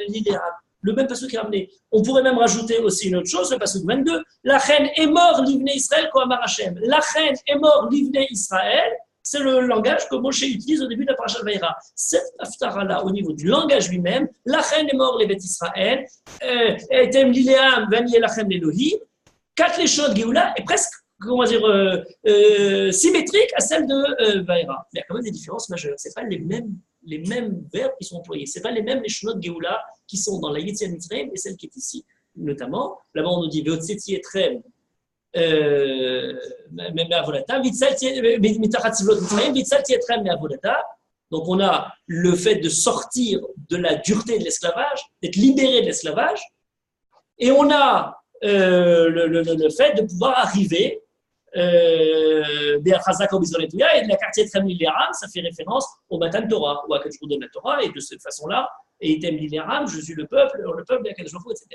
lilea. Le même pasuk est ramené. On pourrait même rajouter aussi une autre chose, le pasuk 22. La reine est mort, l'ivne Israël, Kohamar Hashem. La reine est mort, l'ivne Israël. C'est le langage que Moshe utilise au début de la Parashat Va'era. Cette haftara-là, au niveau du langage lui-même, la reine est mort, les bêtes Israël. Etem lileam, vani elachem l'Elohim. 4 léchot Géoula est presque, symétrique à celle de Va'era. Mais il y a quand même des différences majeures. Ce n'est pas les mêmes verbes qui sont employés. Ce n'est pas les mêmes léchot Géoula qui sont dans la Yetziat Mitzrayim et celle qui est ici. Notamment, là-bas on nous dit Veotseti etrem me'avodata, mitachat Mitzrayim, Vitzalti etrem me'avodata. Donc on a le fait de sortir de la dureté de l'esclavage, d'être libéré de l'esclavage, et on a le fait de pouvoir arriver des Chazak Obizoletuya et de la quartier Etrem Lileram, ça fait référence au Matan Torah, ou à Akadosh Baruch Hu de la Torah, et de cette façon-là, et Etem Lileram, je suis le peuple de Akadosh Baruch Hu, etc.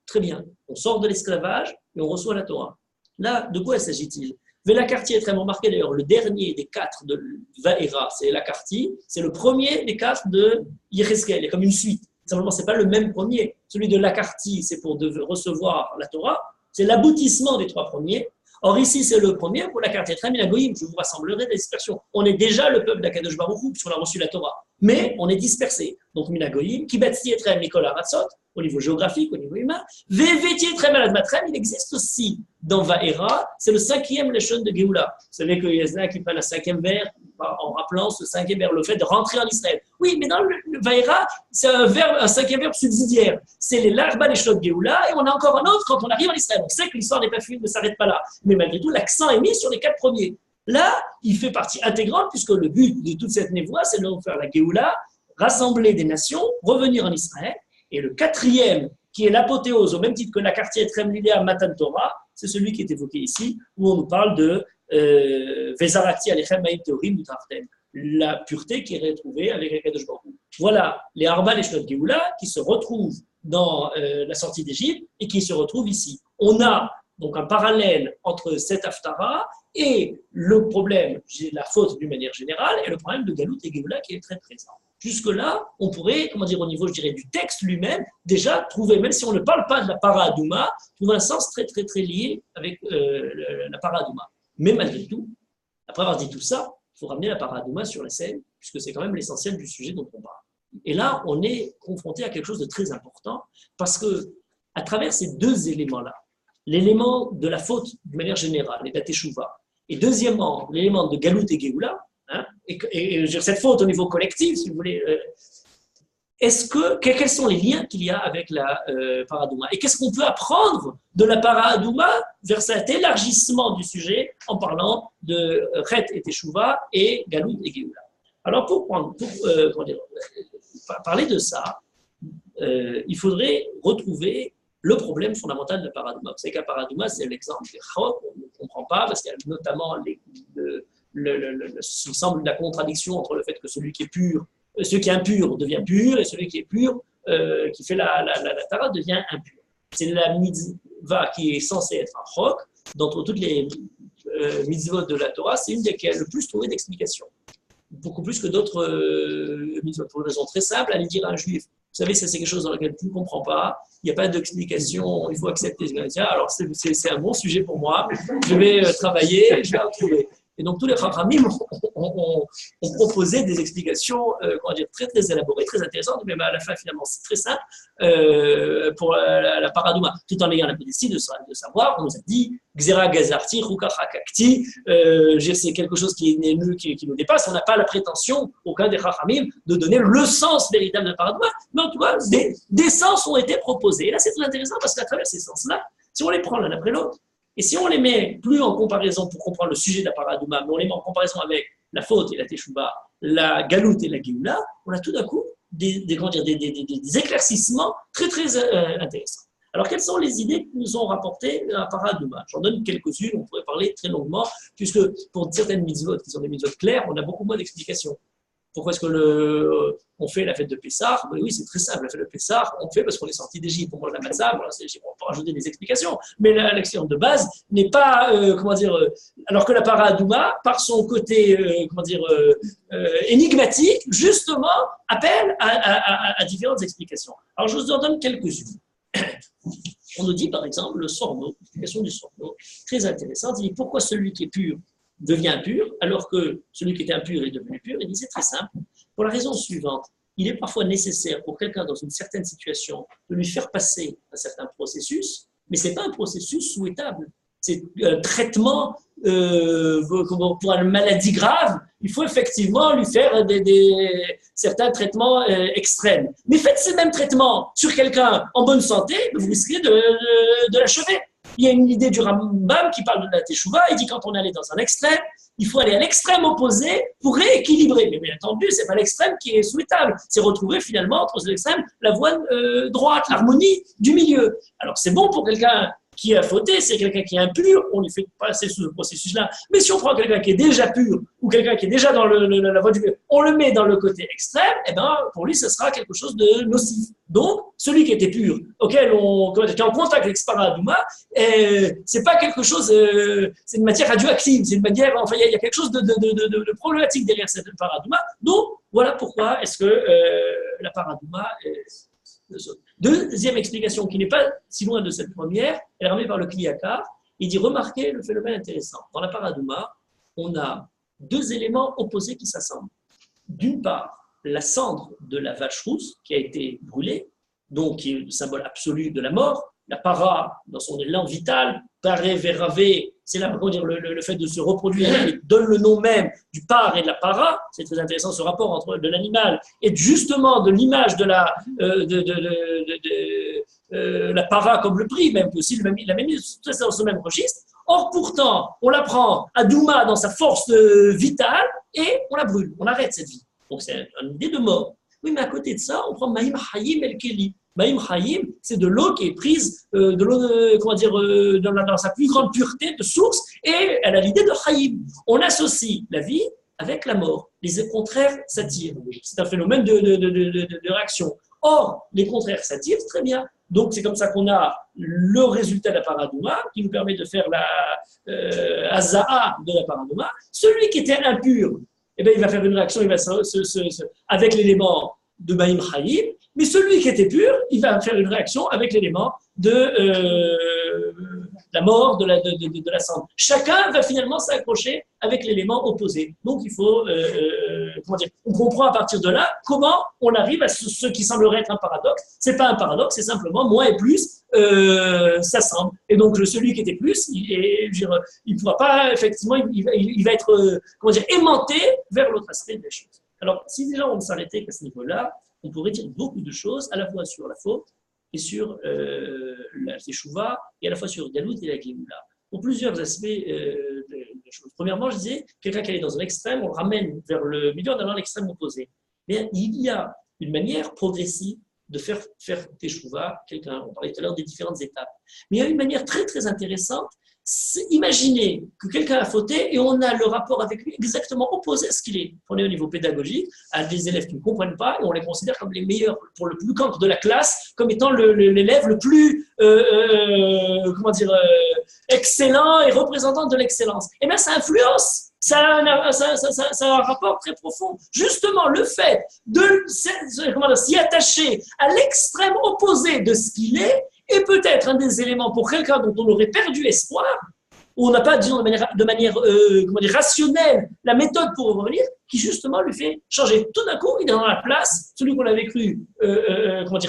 Très bien, on sort de l'esclavage et on reçoit la Torah. Là, de quoi s'agit-il? Vélakarti est très remarqué d'ailleurs, le dernier des 4 de Va'era, c'est Lakarti, c'est le premier des 4 de Yecheskel, il y a comme une suite. Simplement, ce n'est pas le même premier. Celui de Lakarti, c'est pour recevoir la Torah, c'est l'aboutissement des 3 premiers. Or ici, c'est le premier, pour Lakarti Etrem Minagoyim, je vous rassemblerai des dispersions. On est déjà le peuple d'Akadosh Baruch Hu, puisqu'on a reçu la Torah. Mais on est dispersé. Donc, Minagoyim, Kibetzi Etrem Nicolas Ratzot, au niveau géographique, au niveau humain. Veveti Etrem Alad Matrem, il existe aussi dans Vaera, c'est le 5e Leshon de Géoula. Vous savez qu'il y en a qui prennent un 5e vers en rappelant ce 5e vers, le fait de rentrer en Israël. Oui, mais dans le Vaera, c'est un 5e verbe subsidiaire. C'est les Larba Leshon de Géoula, et on a encore un autre quand on arrive en Israël. On sait que l'histoire n'est pas finie, ne s'arrête pas là. Mais malgré tout, l'accent est mis sur les 4 premiers. Là, il fait partie intégrante, puisque le but de toute cette névoie, c'est de faire la Géoula, rassembler des nations, revenir en Israël. Et le 4e, qui est l'apothéose, au même titre que la quartier Etrem Lilea Matan Torah, c'est celui qui est évoqué ici, où on nous parle de Vezarati Alechem Maïm Teorim Utartem, la pureté qui est retrouvée avec la Kadosh Baruch Hu. Voilà les Arba Leshnot Géoula qui se retrouvent dans la sortie d'Égypte et qui se retrouvent ici. On a donc un parallèle entre cette Haftara et le problème, la faute d'une manière générale, et le problème de Galout et Géoula qui est très présent. Jusque-là, on pourrait, au niveau, je dirais, du texte lui-même, déjà trouver, même si on ne parle pas de la Paradouma, trouver un sens très, très, très lié avec la Paradouma. Mais malgré tout, après avoir dit tout ça, il faut ramener la Paradouma sur la scène, puisque c'est quand même l'essentiel du sujet dont on parle. Et là, on est confronté à quelque chose de très important, parce que à travers ces deux éléments-là, l'élément de la faute de manière générale et de la Teshuvah, et deuxièmement, l'élément de Galout et Géoula, et cette faute au niveau collectif, si vous voulez, quels sont les liens qu'il y a avec la Paradouma? Et qu'est-ce qu'on peut apprendre de la Paradouma vers cet élargissement du sujet en parlant de Chet et Teshuvah et Galout et Géoula? Alors, pour parler de ça, il faudrait retrouver le problème fondamental de la Paradouma. Vous savez qu'à Paradouma, c'est l'exemple des Chok, on ne comprend pas, parce qu'il y a notamment il semble la contradiction entre le fait que celui qui est pur, celui qui est impur devient pur, et celui qui est pur, qui fait la Tara, devient impur. C'est la mitzvah qui est censée être un chok. D'entre toutes les mitzvot de la Torah, c'est une des qui a le plus trouvé d'explications. Beaucoup plus que d'autres mitzvot. Pour une raison très simple, aller dire à un juif, vous savez, ça c'est quelque chose dans lequel tu ne comprends pas, il n'y a pas d'explication, il faut accepter. Alors c'est un bon sujet pour moi, je vais travailler, je vais en trouver. Et donc tous les Chachamim ont proposé des explications très très élaborées, très intéressantes, mais à la fin finalement c'est très simple pour la Paradouma. Tout en ayant la modestie de savoir, on nous a dit Gzera Gazarti, Rukacha Kakti, c'est quelque chose qui nous dépasse. On n'a pas la prétention, aucun des Chachamim, de donner le sens véritable de la Paradouma, mais en tout cas des sens ont été proposés. Et là c'est très intéressant parce qu'à travers ces sens-là, si on les prend l'un après l'autre, et si on les met plus en comparaison pour comprendre le sujet de la Paradouma, mais on les met en comparaison avec la faute et la Teshuvah, la Galout et la Géoula, on a tout d'un coup des éclaircissements très très intéressants. Alors quelles sont les idées que nous ont rapportées la Paradouma? J'en donne quelques-unes, on pourrait parler très longuement, puisque pour certaines mitzvot qui sont des mitzvot claires, on a beaucoup moins d'explications. Pourquoi est-ce que on fait la fête de Pessah? Oui, c'est très simple. La fête de Pessah, on fait parce qu'on est sorti d'Égypte. On mange la matzah, on peut rajouter des explications. Mais l'explication de base n'est pas, alors que la Paradouma, par son côté, énigmatique, justement, appelle à différentes explications. Alors, je vous en donne quelques-unes. On nous dit, par exemple, le Sorno, l'explication du Sorno, très intéressante. Il dit pourquoi celui qui est pur devient impur, alors que celui qui était impur est devenu pur. Il dit c'est très simple, pour la raison suivante. Il est parfois nécessaire pour quelqu'un dans une certaine situation de lui faire passer un certain processus, mais ce n'est pas un processus souhaitable. C'est un traitement pour une maladie grave. Il faut effectivement lui faire certains traitements extrêmes. Mais faites ces mêmes traitements sur quelqu'un en bonne santé, vous risquez de l'achever. Il y a une idée du Rambam qui parle de la Teshuvah. Il dit quand on est allé dans un extrême, il faut aller à l'extrême opposé pour rééquilibrer. Mais bien entendu, ce n'est pas l'extrême qui est souhaitable. C'est retrouver finalement entre les extrêmes la voie droite, l'harmonie du milieu. Alors c'est bon pour quelqu'un qui a fauté, c'est quelqu'un qui est impur, on lui fait passer sous ce processus-là. Mais si on prend quelqu'un qui est déjà pur ou quelqu'un qui est déjà dans la voie du milieu, on le met dans le côté extrême, et ben pour lui, ce sera quelque chose de nocif. Donc, celui qui était pur, qui est en contact avec ce Paradouma, c'est pas quelque chose, c'est une matière radioactive, c'est une matière, enfin, il y a quelque chose de problématique derrière cette Paradouma. Donc, voilà pourquoi est-ce que la Paradouma Deuxième explication qui n'est pas si loin de cette première, elle est ramenée par le Kliyakar. Il dit remarquez le phénomène intéressant. Dans la Paradouma, on a deux éléments opposés qui s'assemblent. D'une part, la cendre de la vache rousse qui a été brûlée, donc qui est le symbole absolu de la mort. La para, dans son élan vital, paré véravé, c'est là, comment dire, le fait de se reproduire, qui donne le nom même du par et de la para. C'est très intéressant ce rapport entre de l'animal et justement de l'image de la para comme le prix, même aussi la même mise, tout ça dans ce même registre. Or, pourtant, on la prend à Douma dans sa force vitale et on la brûle, on arrête cette vie. Donc, c'est une idée de mort. Oui, mais à côté de ça, on prend Maïm Hayim El Keli. Maïm Hayim, c'est de l'eau qui est prise, de l'eau, comment dire, dans sa plus grande pureté de source, et elle a l'idée de Hayim. On associe la vie avec la mort. Les contraires s'attirent. C'est un phénomène de réaction. Or, les contraires s'attirent, très bien. Donc, c'est comme ça qu'on a le résultat de la paradouma, qui nous permet de faire la Aza'a de la paradouma. Celui qui était impur, eh bien, il va faire une réaction, il va avec l'élément de Maïm Hayim, mais celui qui était pur, il va faire une réaction avec l'élément de la mort, de la cendre. Chacun va finalement s'accrocher avec l'élément opposé. Donc il faut, comment dire, on comprend à partir de là comment on arrive à ce qui semblerait être un paradoxe. C'est pas un paradoxe, c'est simplement moins et plus s'assemblent. Et donc celui qui était plus, il ne pourra pas, effectivement, il va être, comment dire, aimanté vers l'autre aspect des choses. Alors, si déjà on s'arrêtait qu'à ce niveau-là, on pourrait dire beaucoup de choses, à la fois sur la faute et sur la teshuva, et à la fois sur Galout et la Géoula. Pour plusieurs aspects de choses. Premièrement, je disais, quelqu'un qui est dans un extrême, on le ramène vers le milieu en allant à l'extrême opposé. Mais il y a une manière progressive de faire teshuva, on parlait tout à l'heure des différentes étapes. Mais il y a une manière très très intéressante. Imaginez que quelqu'un a fauté et on a le rapport avec lui exactement opposé à ce qu'il est. On est au niveau pédagogique, à des élèves qui ne comprennent pas et on les considère comme les meilleurs, pour le plus cancre de la classe, comme étant l'élève le plus excellent et représentant de l'excellence. Et bien ça influence, ça a un rapport très profond. Justement, le fait de s'y attacher à l'extrême opposé de ce qu'il est peut-être un des éléments pour quelqu'un dont on aurait perdu espoir, où on n'a pas, disons, de manière rationnelle, la méthode pour revenir, qui justement lui fait changer. Tout d'un coup, il est dans la place, celui qu'on avait cru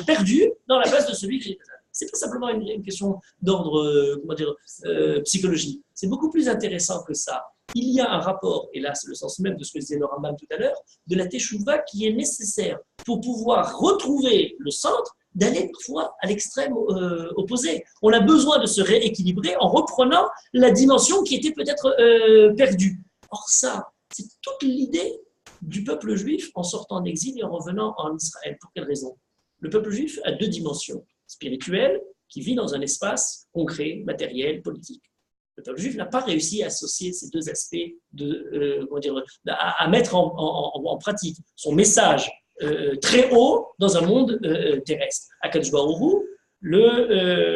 perdu, dans la place de celui qui est. C'est pas simplement une question d'ordre psychologique. C'est beaucoup plus intéressant que ça. Il y a un rapport, et là c'est le sens même de ce que disait le Rambam tout à l'heure, de la teshuva qui est nécessaire pour pouvoir retrouver le centre, d'aller parfois à l'extrême opposé. On a besoin de se rééquilibrer en reprenant la dimension qui était peut-être perdue. Or ça, c'est toute l'idée du peuple juif en sortant en exil et en revenant en Israël. Pour quelle raison? Le peuple juif a deux dimensions. Spirituelle, qui vit dans un espace concret, matériel, politique. Le peuple juif n'a pas réussi à associer ces deux aspects, à mettre en pratique son message très haut dans un monde terrestre. Akadosh Baruch Hu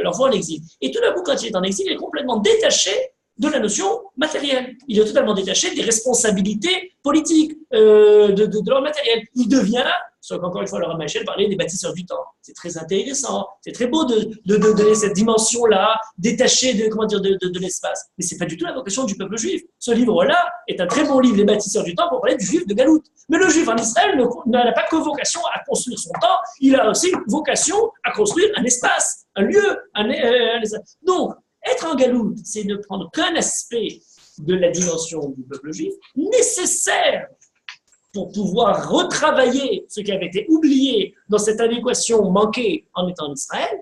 l'envoie en exil. Et tout d'un coup, quand il est en exil, il est complètement détaché de la notion matérielle. Il est totalement détaché des responsabilités politiques de leur matériel. Il devient, sauf qu'encore une fois, Laura Michel parlait des bâtisseurs du temps. C'est très intéressant, c'est très beau de donner cette dimension-là, détachée de l'espace. Mais ce n'est pas du tout la vocation du peuple juif. Ce livre-là est un très bon livre, Les bâtisseurs du temps, pour parler du juif de Galout. Mais le juif en Israël n'a pas que vocation à construire son temps, il a aussi vocation à construire un espace, un lieu, un espace. Donc, être en Galout, c'est ne prendre qu'un aspect de la dimension du peuple juif nécessaire pour pouvoir retravailler ce qui avait été oublié dans cette adéquation manquée en étant en Israël.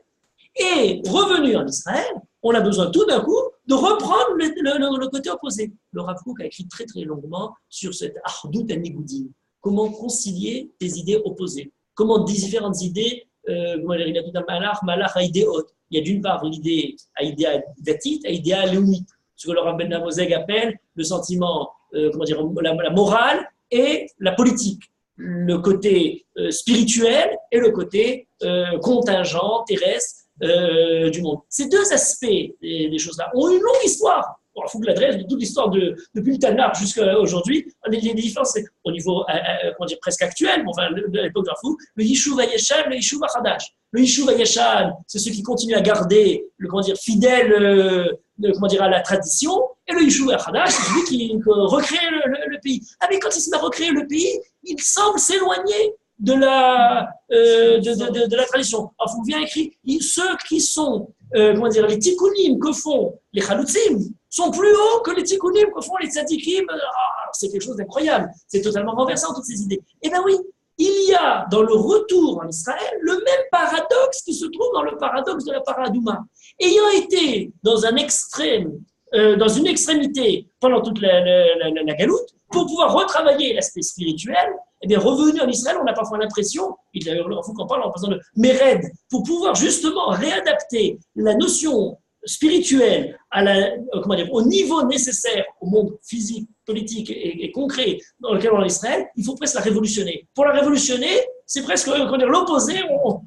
Et revenu en Israël, on a besoin tout d'un coup de reprendre le côté opposé. Le Rav Kook a écrit très très longuement sur cette Ahdout Nigudim. Comment concilier des idées opposées. Comment différentes idées, il a tout un malach à idée haute. Il y a d'une part l'idée à idée datite, à idée léonite, ce que le Rav Ben Namozeg appelle le sentiment, la morale et la politique, le côté spirituel et le côté contingent, terrestre du monde. Ces deux aspects des choses-là ont une longue histoire. Bon, il faut que l'adresse de toute l'histoire depuis le Tanakh jusqu'à aujourd'hui, les différences au niveau presque actuel, bon, enfin, de l'époque de Rav, le Yishuv Hayeshan, le Yishuv Hadash. Le Yishuv Hayeshan, c'est ceux qui continuent à garder, fidèle à la tradition, et le Yishuv Hadash, c'est celui qui recrée le pays. Ah, mais quand il se met à recréer le pays, il semble s'éloigner de la tradition. Alors, il faut bien écrire, ceux qui sont, les tikkunim que font les chalutzim sont plus hauts que les tikkunim que font les tzadikim. C'est quelque chose d'incroyable. C'est totalement renversant, toutes ces idées. Eh bien oui, il y a dans le retour en Israël le même paradoxe qui se trouve dans le paradoxe de la Paradouma. Ayant été dans un extrême, dans une extrémité pendant toute la galoute, pour pouvoir retravailler l'aspect spirituel, eh bien, revenu en Israël, on a parfois l'impression, il faut qu'on parle en faisant de Méred, pour pouvoir justement réadapter la notion spirituelle au niveau nécessaire au monde physique, politique et concret dans lequel on est en Israël, il faut presque la révolutionner. Pour la révolutionner, c'est presque l'opposé.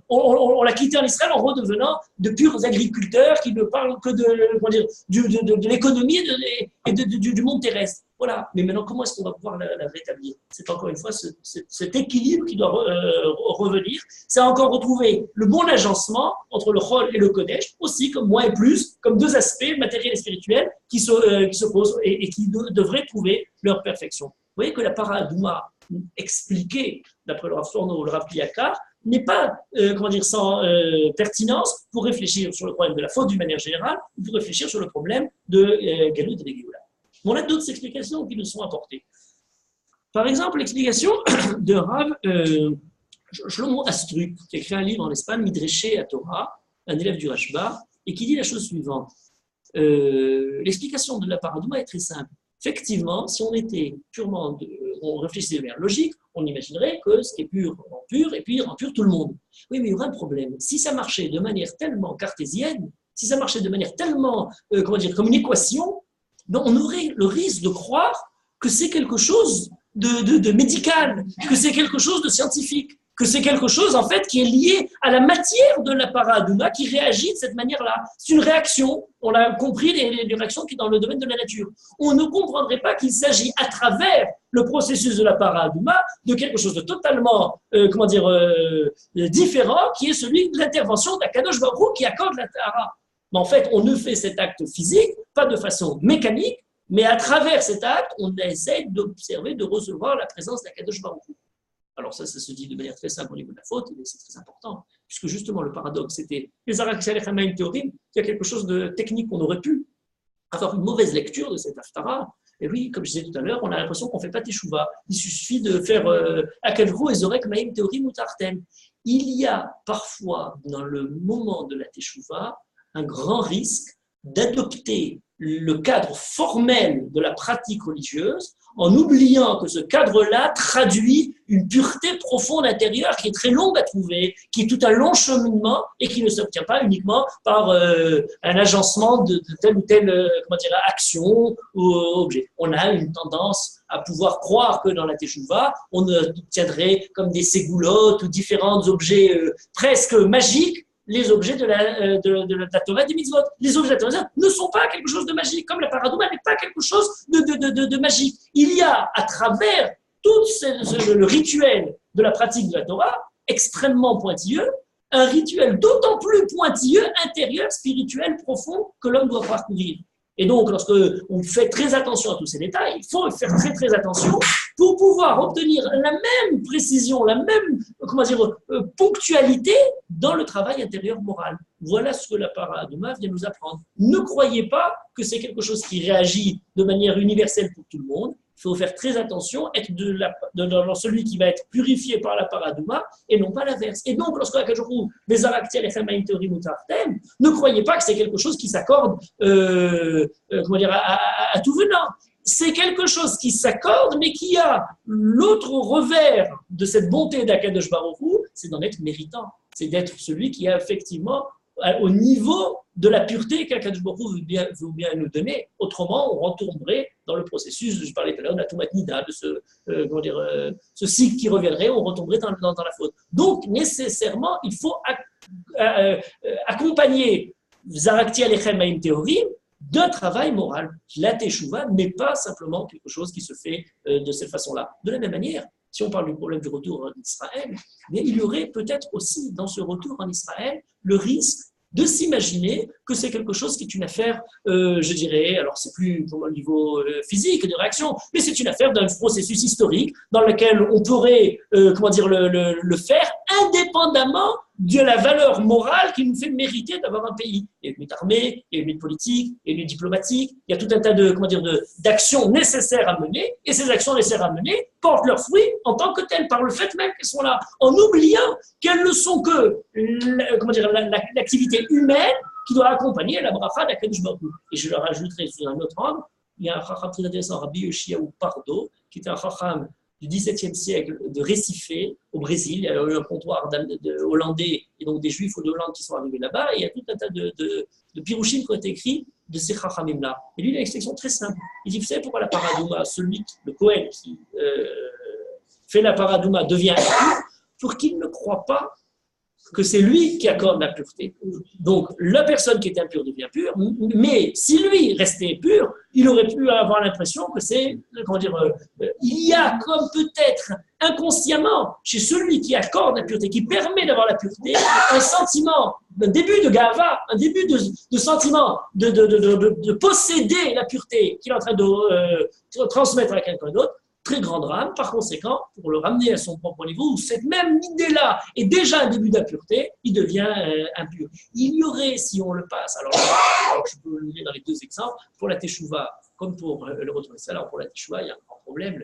On l'a quitté en Israël en redevenant de purs agriculteurs qui ne parlent que de l'économie et du monde terrestre. Voilà. Mais maintenant, comment est-ce qu'on va pouvoir la rétablir? C'est encore une fois cet équilibre qui doit revenir. C'est encore retrouver le bon agencement entre le Chol et le Kodesh, aussi comme moins et plus, comme deux aspects matériels et spirituels qui s'opposent et qui devraient trouver leur perfection. Vous voyez que la Paradouma expliquée, d'après le Rav Tourneau ou le Rav Pliakar, n'est pas sans pertinence pour réfléchir sur le problème de la faute d'une manière générale ou pour réfléchir sur le problème de Galut et de Géoula. On a d'autres explications qui nous sont apportées. Par exemple, l'explication de Rav Shlomo Astruk, qui a écrit un livre en Espagne, Midreshe à Torah, un élève du Rashba, et qui dit la chose suivante. L'explication de la Paradouma est très simple. Effectivement, si on était purement, on réfléchissait de manière logique, on imaginerait que ce qui est pur rend pur et puis rend pur tout le monde. Oui, mais il y aurait un problème. Si ça marchait de manière tellement cartésienne, si ça marchait de manière tellement, comme une équation, ben on aurait le risque de croire que c'est quelque chose de médical, que c'est quelque chose de scientifique, que c'est quelque chose en fait qui est lié à la matière de la Paradouma qui réagit de cette manière-là. C'est une réaction, on a compris les réactions qui sont dans le domaine de la nature. On ne comprendrait pas qu'il s'agit à travers le processus de la Paradouma de quelque chose de totalement, différent, qui est celui de l'intervention d'Akadosh Baruch Hu qui accorde la Tahara. Mais en fait, on ne fait cet acte physique pas de façon mécanique, mais à travers cet acte, on essaie d'observer, de recevoir la présence d'Akadosh Baruch Hu. Alors ça se dit de manière très simple au niveau de la faute, mais c'est très important, puisque justement le paradoxe, c'était les Arak Shalech Hamayim Théorim, il y a quelque chose de technique qu'on aurait pu avoir une mauvaise lecture de cette Haftara. Et oui, comme je disais tout à l'heure, on a l'impression qu'on ne fait pas Teshuvah. Il suffit de faire Akavru et Zorek Maïm Théorim ou Tartem. Il y a parfois, dans le moment de la Teshuvah, un grand risque d'adopter le cadre formel de la pratique religieuse en oubliant que ce cadre-là traduit une pureté profonde intérieure qui est très longue à trouver, qui est tout un long cheminement et qui ne s'obtient pas uniquement par un agencement de telle ou telle action ou objet. On a une tendance à pouvoir croire que dans la Teshuvah, on obtiendrait comme des ségoulottes ou différents objets presque magiques, les objets de la Torah et des mitzvot. Les objets de la Torah ne sont pas quelque chose de magique, comme la Paradouma n'est pas quelque chose de magique. Il y a, à travers tout le rituel de la pratique de la Torah, extrêmement pointilleux, un rituel d'autant plus pointilleux, intérieur, spirituel, profond, que l'homme doit parcourir. Et donc, lorsque on fait très attention à tous ces détails, il faut faire très très attention pour pouvoir obtenir la même précision, la même ponctualité dans le travail intérieur moral. Voilà ce que la Paradouma vient nous apprendre. Ne croyez pas que c'est quelque chose qui réagit de manière universelle pour tout le monde. Il faut faire très attention, être dans celui qui va être purifié par la Paradouma et non pas l'inverse. Et donc, lorsque la Kajorou, des Araktiel et Chamaïm Théorim ou Tartem, ne croyez pas que c'est quelque chose qui s'accorde à tout venant. C'est quelque chose qui s'accorde, mais qui a l'autre revers de cette bonté d'Akadosh Baruch Hu, c'est d'en être méritant. C'est d'être celui qui est effectivement au niveau de la pureté qu'Akadosh Baruch Hu veut bien nous donner. Autrement, on retournerait dans le processus, je parlais tout à l'heure de la Tumat Nida, de ce cycle qui reviendrait, on retomberait dans la faute. Donc, nécessairement, il faut accompagner Zarakti Alechem Maïm Théorim d'un travail moral. La Teshuvah n'est pas simplement quelque chose qui se fait de cette façon-là. De la même manière, si on parle du problème du retour en Israël, mais il y aurait peut-être aussi dans ce retour en Israël le risque de s'imaginer que c'est quelque chose qui est une affaire, je dirais, alors c'est plus au niveau physique de réaction, mais c'est une affaire d'un processus historique dans lequel on pourrait, le faire indépendamment de la valeur morale qui nous fait mériter d'avoir un pays. Il y a une lutte armée, il y a une lutte politique, il y a une lutte diplomatique, il y a tout un tas d'actions nécessaires à mener, et ces actions nécessaires à mener portent leurs fruits en tant que telles, par le fait même qu'elles sont là, en oubliant qu'elles ne sont que l'activité humaine qui doit accompagner la bracha d'Akadosh Baruch Hu. Et je leur ajouterai sous un autre angle, il y a un chacham très intéressant, Rabbi Yoshiaou Pardo, qui était un chacham du XVIIe siècle de Recife, au Brésil. Il y a eu un comptoir hollandais et donc des juifs de Hollande qui sont arrivés là-bas. Et il y a tout un tas de pirouchim qui ont été écrits de ces chachamim-là. Et lui, il a une explication très simple. Il dit, vous savez pourquoi la paradouma, le Kohen qui fait la paradouma devient impur, pour qu'il ne croit pas que c'est lui qui accorde la pureté. Donc, la personne qui est impure devient pure, mais si lui restait pur, il aurait pu avoir l'impression que c'est, il y a comme peut-être inconsciemment, chez celui qui accorde la pureté, qui permet d'avoir la pureté, un sentiment, un début de gava, un début de sentiment de posséder la pureté qu'il est en train de transmettre à quelqu'un d'autre. Très grand drame, par conséquent, pour le ramener à son propre niveau, où cette même idée-là est déjà un début d'impureté, il devient impur. Il y aurait, si on le passe, alors je peux le lire dans les deux exemples, pour la teshuva, comme pour le retour de alors pour la teshuva, il y a un grand problème,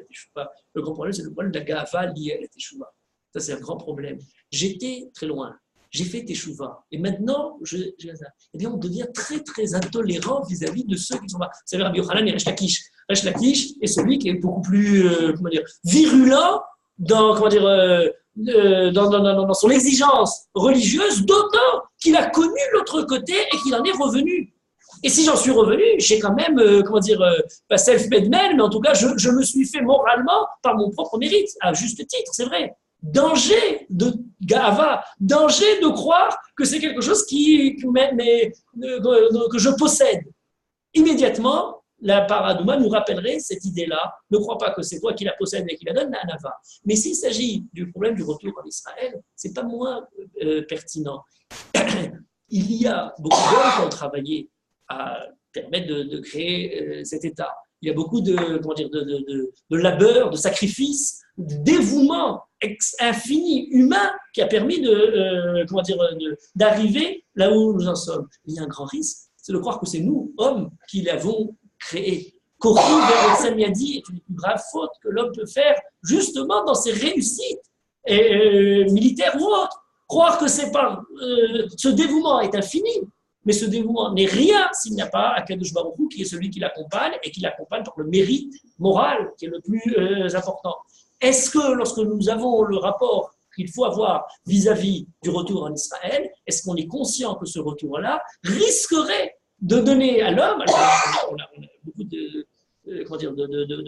le grand problème, c'est le problème de la gava liée à la teshuva. Ça, c'est un grand problème. J'étais très loin. J'ai fait teshuva. Et maintenant, eh bien, on devient très, très intolérant vis-à-vis de ceux qui sont là. Vous savez, Rabbi Yochanan et Resh Lakish est celui qui est beaucoup plus, virulent dans son exigence religieuse, d'autant qu'il a connu l'autre côté et qu'il en est revenu. Et si j'en suis revenu, j'ai quand même, pas self-made man, mais en tout cas, je me suis fait moralement par mon propre mérite, à juste titre, c'est vrai. Danger de gava, danger de croire que c'est quelque chose que je possède. Immédiatement, la paradouma nous rappellerait cette idée-là. Ne crois pas que c'est toi qui la possèdes et qui la donne, Anava. Mais s'il s'agit du problème du retour en Israël, c'est pas moins pertinent. Il y a beaucoup d'hommes qui ont travaillé à permettre de créer cet État. Il y a beaucoup de labeur, de sacrifices, de dévouement infini, humain, qui a permis d'arriver là où nous en sommes. Il y a un grand risque, c'est de croire que c'est nous, hommes, qui l'avons créé. Corrie vers Samyadi est une plus grave faute que l'homme peut faire, justement dans ses réussites militaires ou autres. Croire que c'est par ce dévouement est infini, mais ce dévouement n'est rien s'il n'y a pas Akadosh Baruch Hu qui est celui qui l'accompagne et qui l'accompagne par le mérite moral qui est le plus important. Est-ce que lorsque nous avons le rapport qu'il faut avoir vis-à-vis du retour en Israël, est-ce qu'on est conscient que ce retour-là risquerait de donner à l'homme, alors on a beaucoup de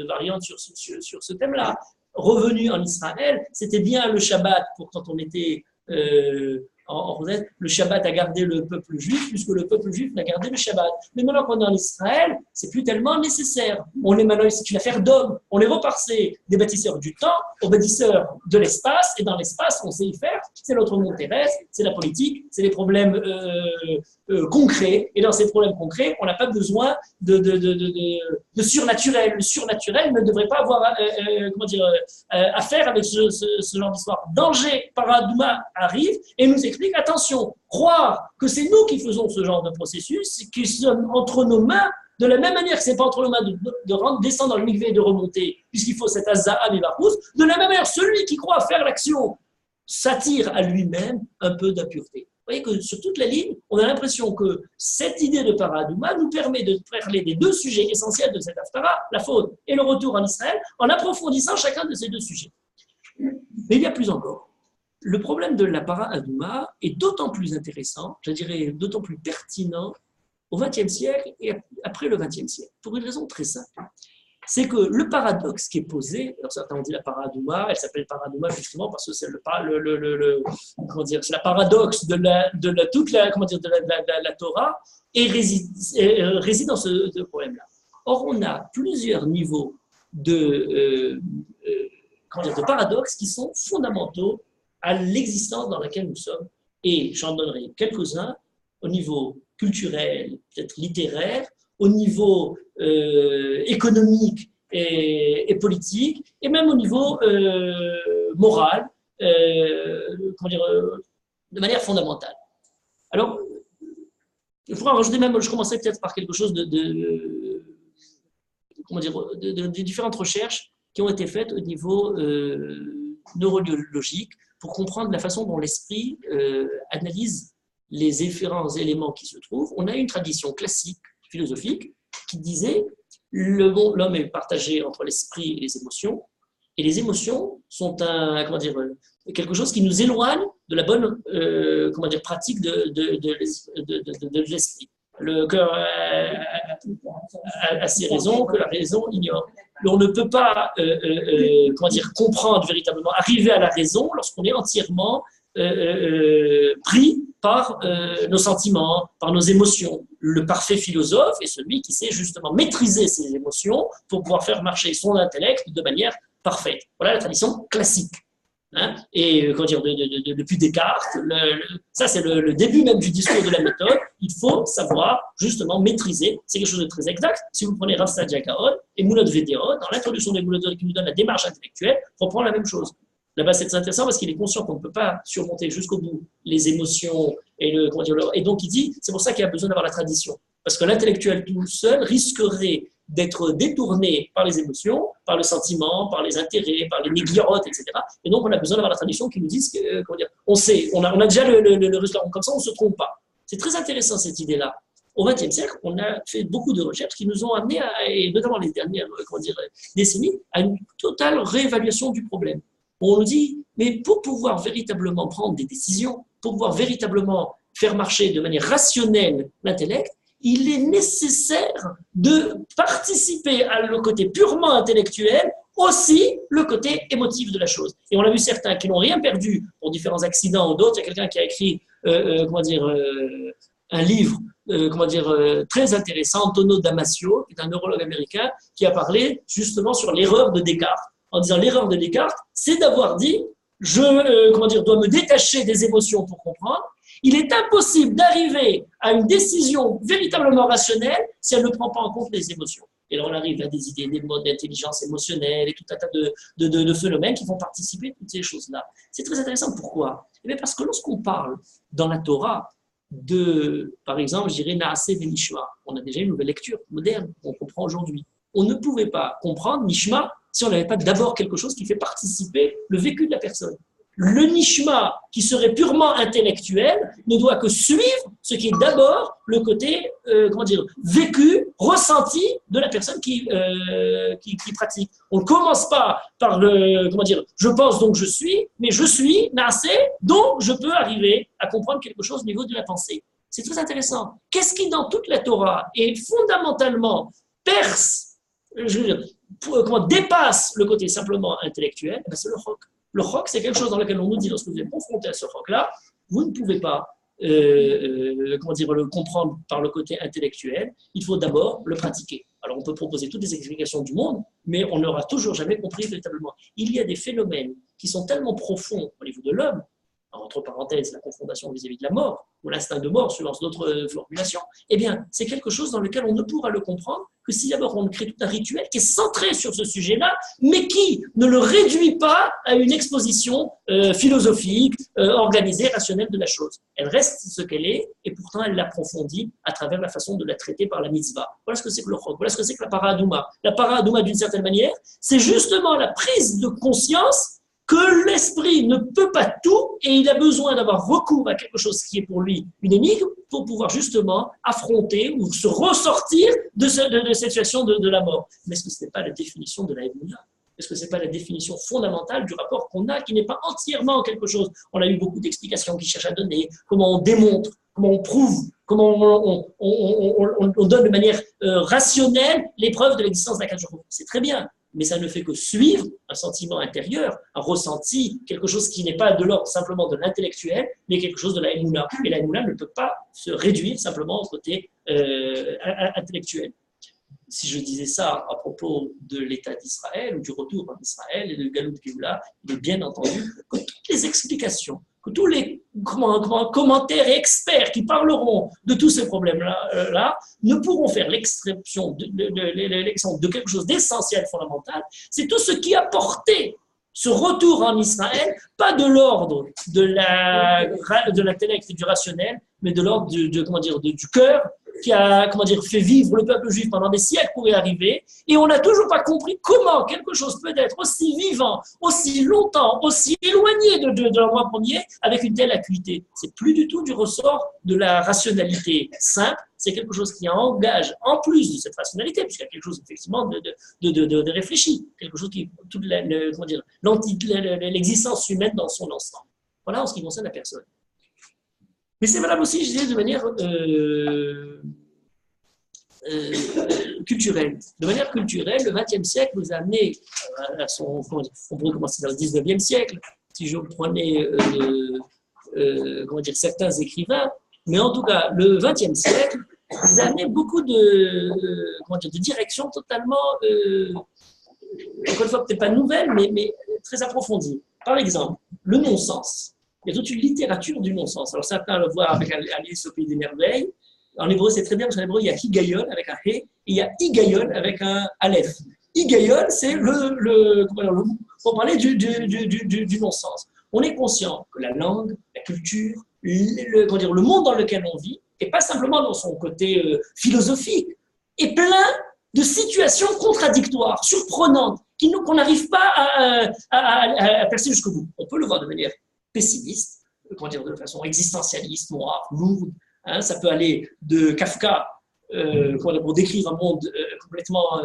variantes sur ce thème-là, revenu en Israël, c'était bien le Shabbat pour quand on était en Rosette, le Shabbat a gardé le peuple juif, puisque le peuple juif a gardé le Shabbat. Mais maintenant qu'on est en Israël, c'est plus tellement nécessaire. On est maintenant, c'est une affaire d'hommes. On est repassé des bâtisseurs du temps aux bâtisseurs de l'espace, et dans l'espace, on sait y faire. C'est notre monde terrestre, c'est la politique, c'est les problèmes concrets. Et dans ces problèmes concrets, on n'a pas besoin de surnaturel. Le surnaturel ne devrait pas avoir affaire avec ce genre d'histoire. Danger, paradouma arrive et nous explique, attention, croire que c'est nous qui faisons ce genre de processus, qui sommes entre nos mains, de la même manière que ce n'est pas entre nos mains de descendre dans le mikvé et de remonter, puisqu'il faut cette azza'a et varous, de la même manière, celui qui croit faire l'action s'attire à lui-même un peu d'impureté. Vous voyez que sur toute la ligne, on a l'impression que cette idée de paradouma nous permet de parler des deux sujets essentiels de cette haftara, la faute et le retour en Israël, en approfondissant chacun de ces deux sujets. Mais il y a plus encore. Le problème de la para-adouma est d'autant plus intéressant, je dirais d'autant plus pertinent au XXe siècle et après le XXe siècle, pour une raison très simple. C'est que le paradoxe qui est posé, alors certains ont dit la para-adouma, elle s'appelle para-adouma justement parce que c'est c'est la paradoxe de toute la Torah et réside dans ce problème-là. Or, on a plusieurs niveaux de paradoxes qui sont fondamentaux à l'existence dans laquelle nous sommes. Et j'en donnerai quelques-uns au niveau culturel, peut-être littéraire, au niveau économique et politique, et même au niveau moral, comment dire, de manière fondamentale. Alors, il faudra rajouter même, je commencerai peut-être par quelque chose comment dire, de différentes recherches qui ont été faites au niveau neurologique pour comprendre la façon dont l'esprit analyse les différents éléments qui se trouvent. On a une tradition classique philosophique qui disait l'homme est partagé entre l'esprit et les émotions sont comment dire, quelque chose qui nous éloigne de la bonne comment dire, pratique de l'esprit. Le cœur a ses raisons que la raison ignore. On ne peut pas comment dire, comprendre véritablement, arriver à la raison lorsqu'on est entièrement pris par nos sentiments, par nos émotions. Le parfait philosophe est celui qui sait justement maîtriser ses émotions pour pouvoir faire marcher son intellect de manière parfaite. Voilà la tradition classique. Hein, et comment dire, depuis Descartes, ça c'est le début même du discours de la méthode. Il faut savoir justement maîtriser, c'est quelque chose de très exact. Si vous prenez Rav Saadia Gaon et Moulod Védéon, dans l'introduction des Moulod qui nous donne la démarche intellectuelle, on reprend la même chose. Là-bas, c'est très intéressant parce qu'il est conscient qu'on ne peut pas surmonter jusqu'au bout les émotions et donc il dit, c'est pour ça qu'il y a besoin d'avoir la tradition. Parce que l'intellectuel tout seul risquerait d'être détourné par les émotions, par le sentiment, par les intérêts, par les néglirotes, etc. Et donc, on a besoin d'avoir la tradition qui nous dise que, on sait, on a déjà le résultat. Comme ça, on ne se trompe pas. C'est très intéressant, cette idée-là. Au XXe siècle, on a fait beaucoup de recherches qui nous ont amené, et notamment les dernières décennies, à une totale réévaluation du problème. On nous dit, mais pour pouvoir véritablement prendre des décisions, pour pouvoir véritablement faire marcher de manière rationnelle l'intellect, il est nécessaire de participer à le côté purement intellectuel, aussi le côté émotif de la chose. Et on a vu certains qui n'ont rien perdu pour différents accidents ou d'autres. Il y a quelqu'un qui a écrit un livre très intéressant, Antonio Damasio, qui est un neurologue américain, qui a parlé justement sur l'erreur de Descartes, en disant l'erreur de Descartes, c'est d'avoir dit je dois me détacher des émotions pour comprendre. Il est impossible d'arriver à une décision véritablement rationnelle si elle ne prend pas en compte les émotions. Et là, on arrive à des idées, des modes d'intelligence émotionnelle et tout un tas de phénomènes qui vont participer à toutes ces choses-là. C'est très intéressant. Pourquoi ? Eh bien parce que lorsqu'on parle dans la Torah par exemple, je dirais Naaseh Venishma, on a déjà une nouvelle lecture moderne qu'on comprend aujourd'hui. On ne pouvait pas comprendre Nishma si on n'avait pas d'abord quelque chose qui fait participer le vécu de la personne. Le nishma, qui serait purement intellectuel, ne doit que suivre ce qui est d'abord le côté, vécu, ressenti de la personne qui pratique. On ne commence pas par je pense donc je suis, mais je suis, naasé, donc je peux arriver à comprendre quelque chose au niveau de la pensée. C'est très intéressant. Qu'est-ce qui, dans toute la Torah, est fondamentalement dépasse le côté simplement intellectuel? C'est le chok. Le chok, c'est quelque chose dans lequel on nous dit, lorsque vous êtes confronté à ce chok-là, vous ne pouvez pas le comprendre par le côté intellectuel, il faut d'abord le pratiquer. Alors on peut proposer toutes les explications du monde, mais on n'aura toujours jamais compris véritablement. Il y a des phénomènes qui sont tellement profonds au niveau de l'homme, entre parenthèses, la confrontation vis-à-vis de la mort, ou l'instinct de mort, selon d'autres formulations, eh bien, c'est quelque chose dans lequel on ne pourra le comprendre que si d'abord on crée tout un rituel qui est centré sur ce sujet-là, mais qui ne le réduit pas à une exposition philosophique, organisée, rationnelle de la chose. Elle reste ce qu'elle est, et pourtant elle l'approfondit à travers la façon de la traiter par la mitzvah. Voilà ce que c'est que le chok, voilà ce que c'est que la paradouma. La paradouma, d'une certaine manière, c'est justement la prise de conscience que l'esprit ne peut pas tout et il a besoin d'avoir recours à quelque chose qui est pour lui une énigme pour pouvoir justement affronter ou se ressortir de cette situation de la mort. Mais est-ce que ce n'est pas la définition de la Emouna ? Est-ce que ce n'est pas la définition fondamentale du rapport qu'on a, qui n'est pas entièrement quelque chose ? On a eu beaucoup d'explications qui cherchent à donner, comment on démontre, comment on prouve, comment on donne de manière rationnelle les preuves de l'existence d'un Kadosh Baruch Hu. C'est très bien. Mais ça ne fait que suivre un sentiment intérieur, un ressenti, quelque chose qui n'est pas de l'ordre simplement de l'intellectuel, mais quelque chose de la Emouna. Et la Emouna ne peut pas se réduire simplement au côté intellectuel. Si je disais ça à propos de l'État d'Israël, ou du retour en Israël et de Galout Géoula, il est bien entendu que toutes les explications, que tous les commentaires et experts qui parleront de tous ces problèmes-là ne pourront faire l'exception de quelque chose d'essentiel, fondamental. C'est tout ce qui a porté ce retour en Israël, pas de l'ordre de l'intellect et du rationnel, mais de l'ordre du cœur, qui a fait vivre le peuple juif pendant des siècles pour y arriver, et on n'a toujours pas compris comment quelque chose peut être aussi vivant, aussi longtemps, aussi éloigné de l'endroit premier, avec une telle acuité. C'est plus du tout du ressort de la rationalité simple, c'est quelque chose qui engage, en plus de cette rationalité, puisqu'il y a quelque chose effectivement de réfléchi, quelque chose qui toute l'existence humaine dans son ensemble. Voilà en ce qui concerne la personne. Mais c'est valable aussi, je disais, de manière culturelle. De manière culturelle, le XXe siècle nous a amené à son... On pourrait commencer dans le XIXe siècle, si je prenais certains écrivains, mais en tout cas, le XXe siècle nous a amené beaucoup de directions totalement, encore une fois, peut-être pas nouvelles, mais très approfondies. Par exemple, le non-sens. Il y a toute une littérature du non-sens. Alors certains le voient avec Alice au Pays des Merveilles. En hébreu, c'est très bien, parce qu'en hébreu, il y a higayon avec un he, et il y a higayon avec un aleph. Higayon, c'est pour parler du non-sens. On est conscient que la langue, la culture, le monde dans lequel on vit, et pas simplement dans son côté philosophique, est plein de situations contradictoires, surprenantes, qu'on n'arrive pas à percer jusqu'au bout. On peut le voir de manière pessimiste, de façon existentialiste, noire, lourde. Hein, ça peut aller de Kafka pour décrire un monde complètement,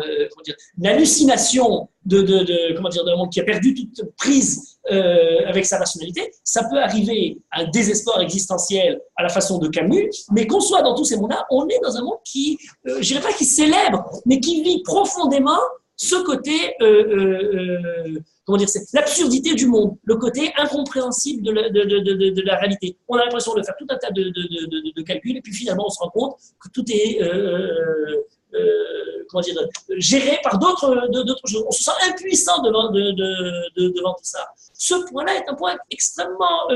une hallucination d'un monde qui a perdu toute prise avec sa rationalité. Ça peut arriver à un désespoir existentiel à la façon de Camus, mais qu'on soit dans tous ces mondes-là, on est dans un monde qui, je dirais pas qui célèbre, mais qui vit profondément ce côté, c'est l'absurdité du monde, le côté incompréhensible de la réalité. On a l'impression de faire tout un tas de calculs, et puis finalement on se rend compte que tout est géré par d'autres choses. On se sent impuissant devant tout ça. Ce point-là est un point extrêmement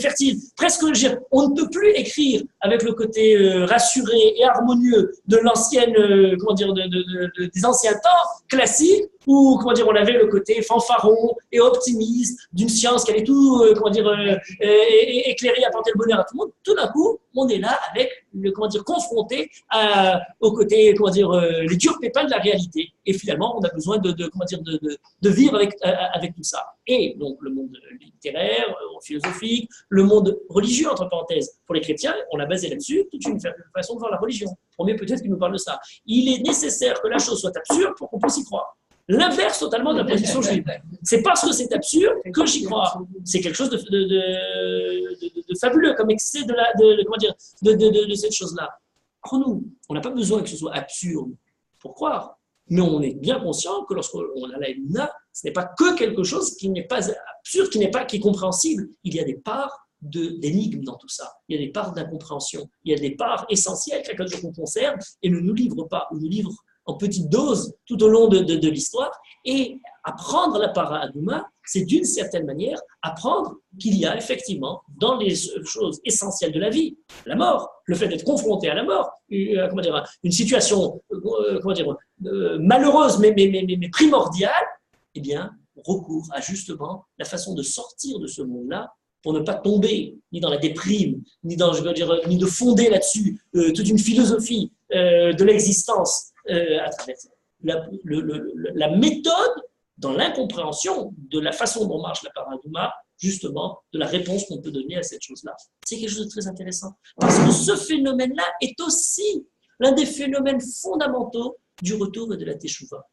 fertile. Presque, on ne peut plus écrire avec le côté rassuré et harmonieux de l'ancienne, des anciens temps classiques, où on avait le côté fanfaron et optimiste d'une science qui allait tout éclairer, apporter le bonheur à tout le monde. Tout d'un coup, on est là avec confronté au côté les durs pépins de la réalité. Et finalement, on a besoin de vivre avec tout ça. Et donc le monde littéraire, philosophique, le monde religieux, entre parenthèses. Pour les chrétiens, on a basé là-dessus toute une façon de voir la religion. Premier peut-être qu'il nous parle de ça. Il est nécessaire que la chose soit absurde pour qu'on puisse y croire. L'inverse totalement de la position juive. C'est parce que c'est absurde que j'y crois. C'est quelque chose de fabuleux comme excès de cette chose-là. Pour nous, on n'a pas besoin que ce soit absurde pour croire. Mais on est bien conscient que lorsqu'on a la Emouna, ce n'est pas que quelque chose qui n'est pas absurde, qui est compréhensible. Il y a des parts d'énigmes dans tout ça. Il y a des parts d'incompréhension. Il y a des parts essentielles que quelque chose qu'on conserve et ne nous livre pas, ou nous livre en petite dose tout au long de l'histoire. Et apprendre la paradouma, c'est d'une certaine manière apprendre qu'il y a effectivement dans les choses essentielles de la vie, la mort, le fait d'être confronté à la mort, une situation malheureuse mais primordiale, eh bien, recours à justement la façon de sortir de ce monde-là pour ne pas tomber ni dans la déprime, ni de fonder là-dessus toute une philosophie de l'existence à travers la méthode dans l'incompréhension de la façon dont marche la paradouma, justement, de la réponse qu'on peut donner à cette chose-là. C'est quelque chose de très intéressant. Parce que ce phénomène-là est aussi l'un des phénomènes fondamentaux du retour et de la teshuva.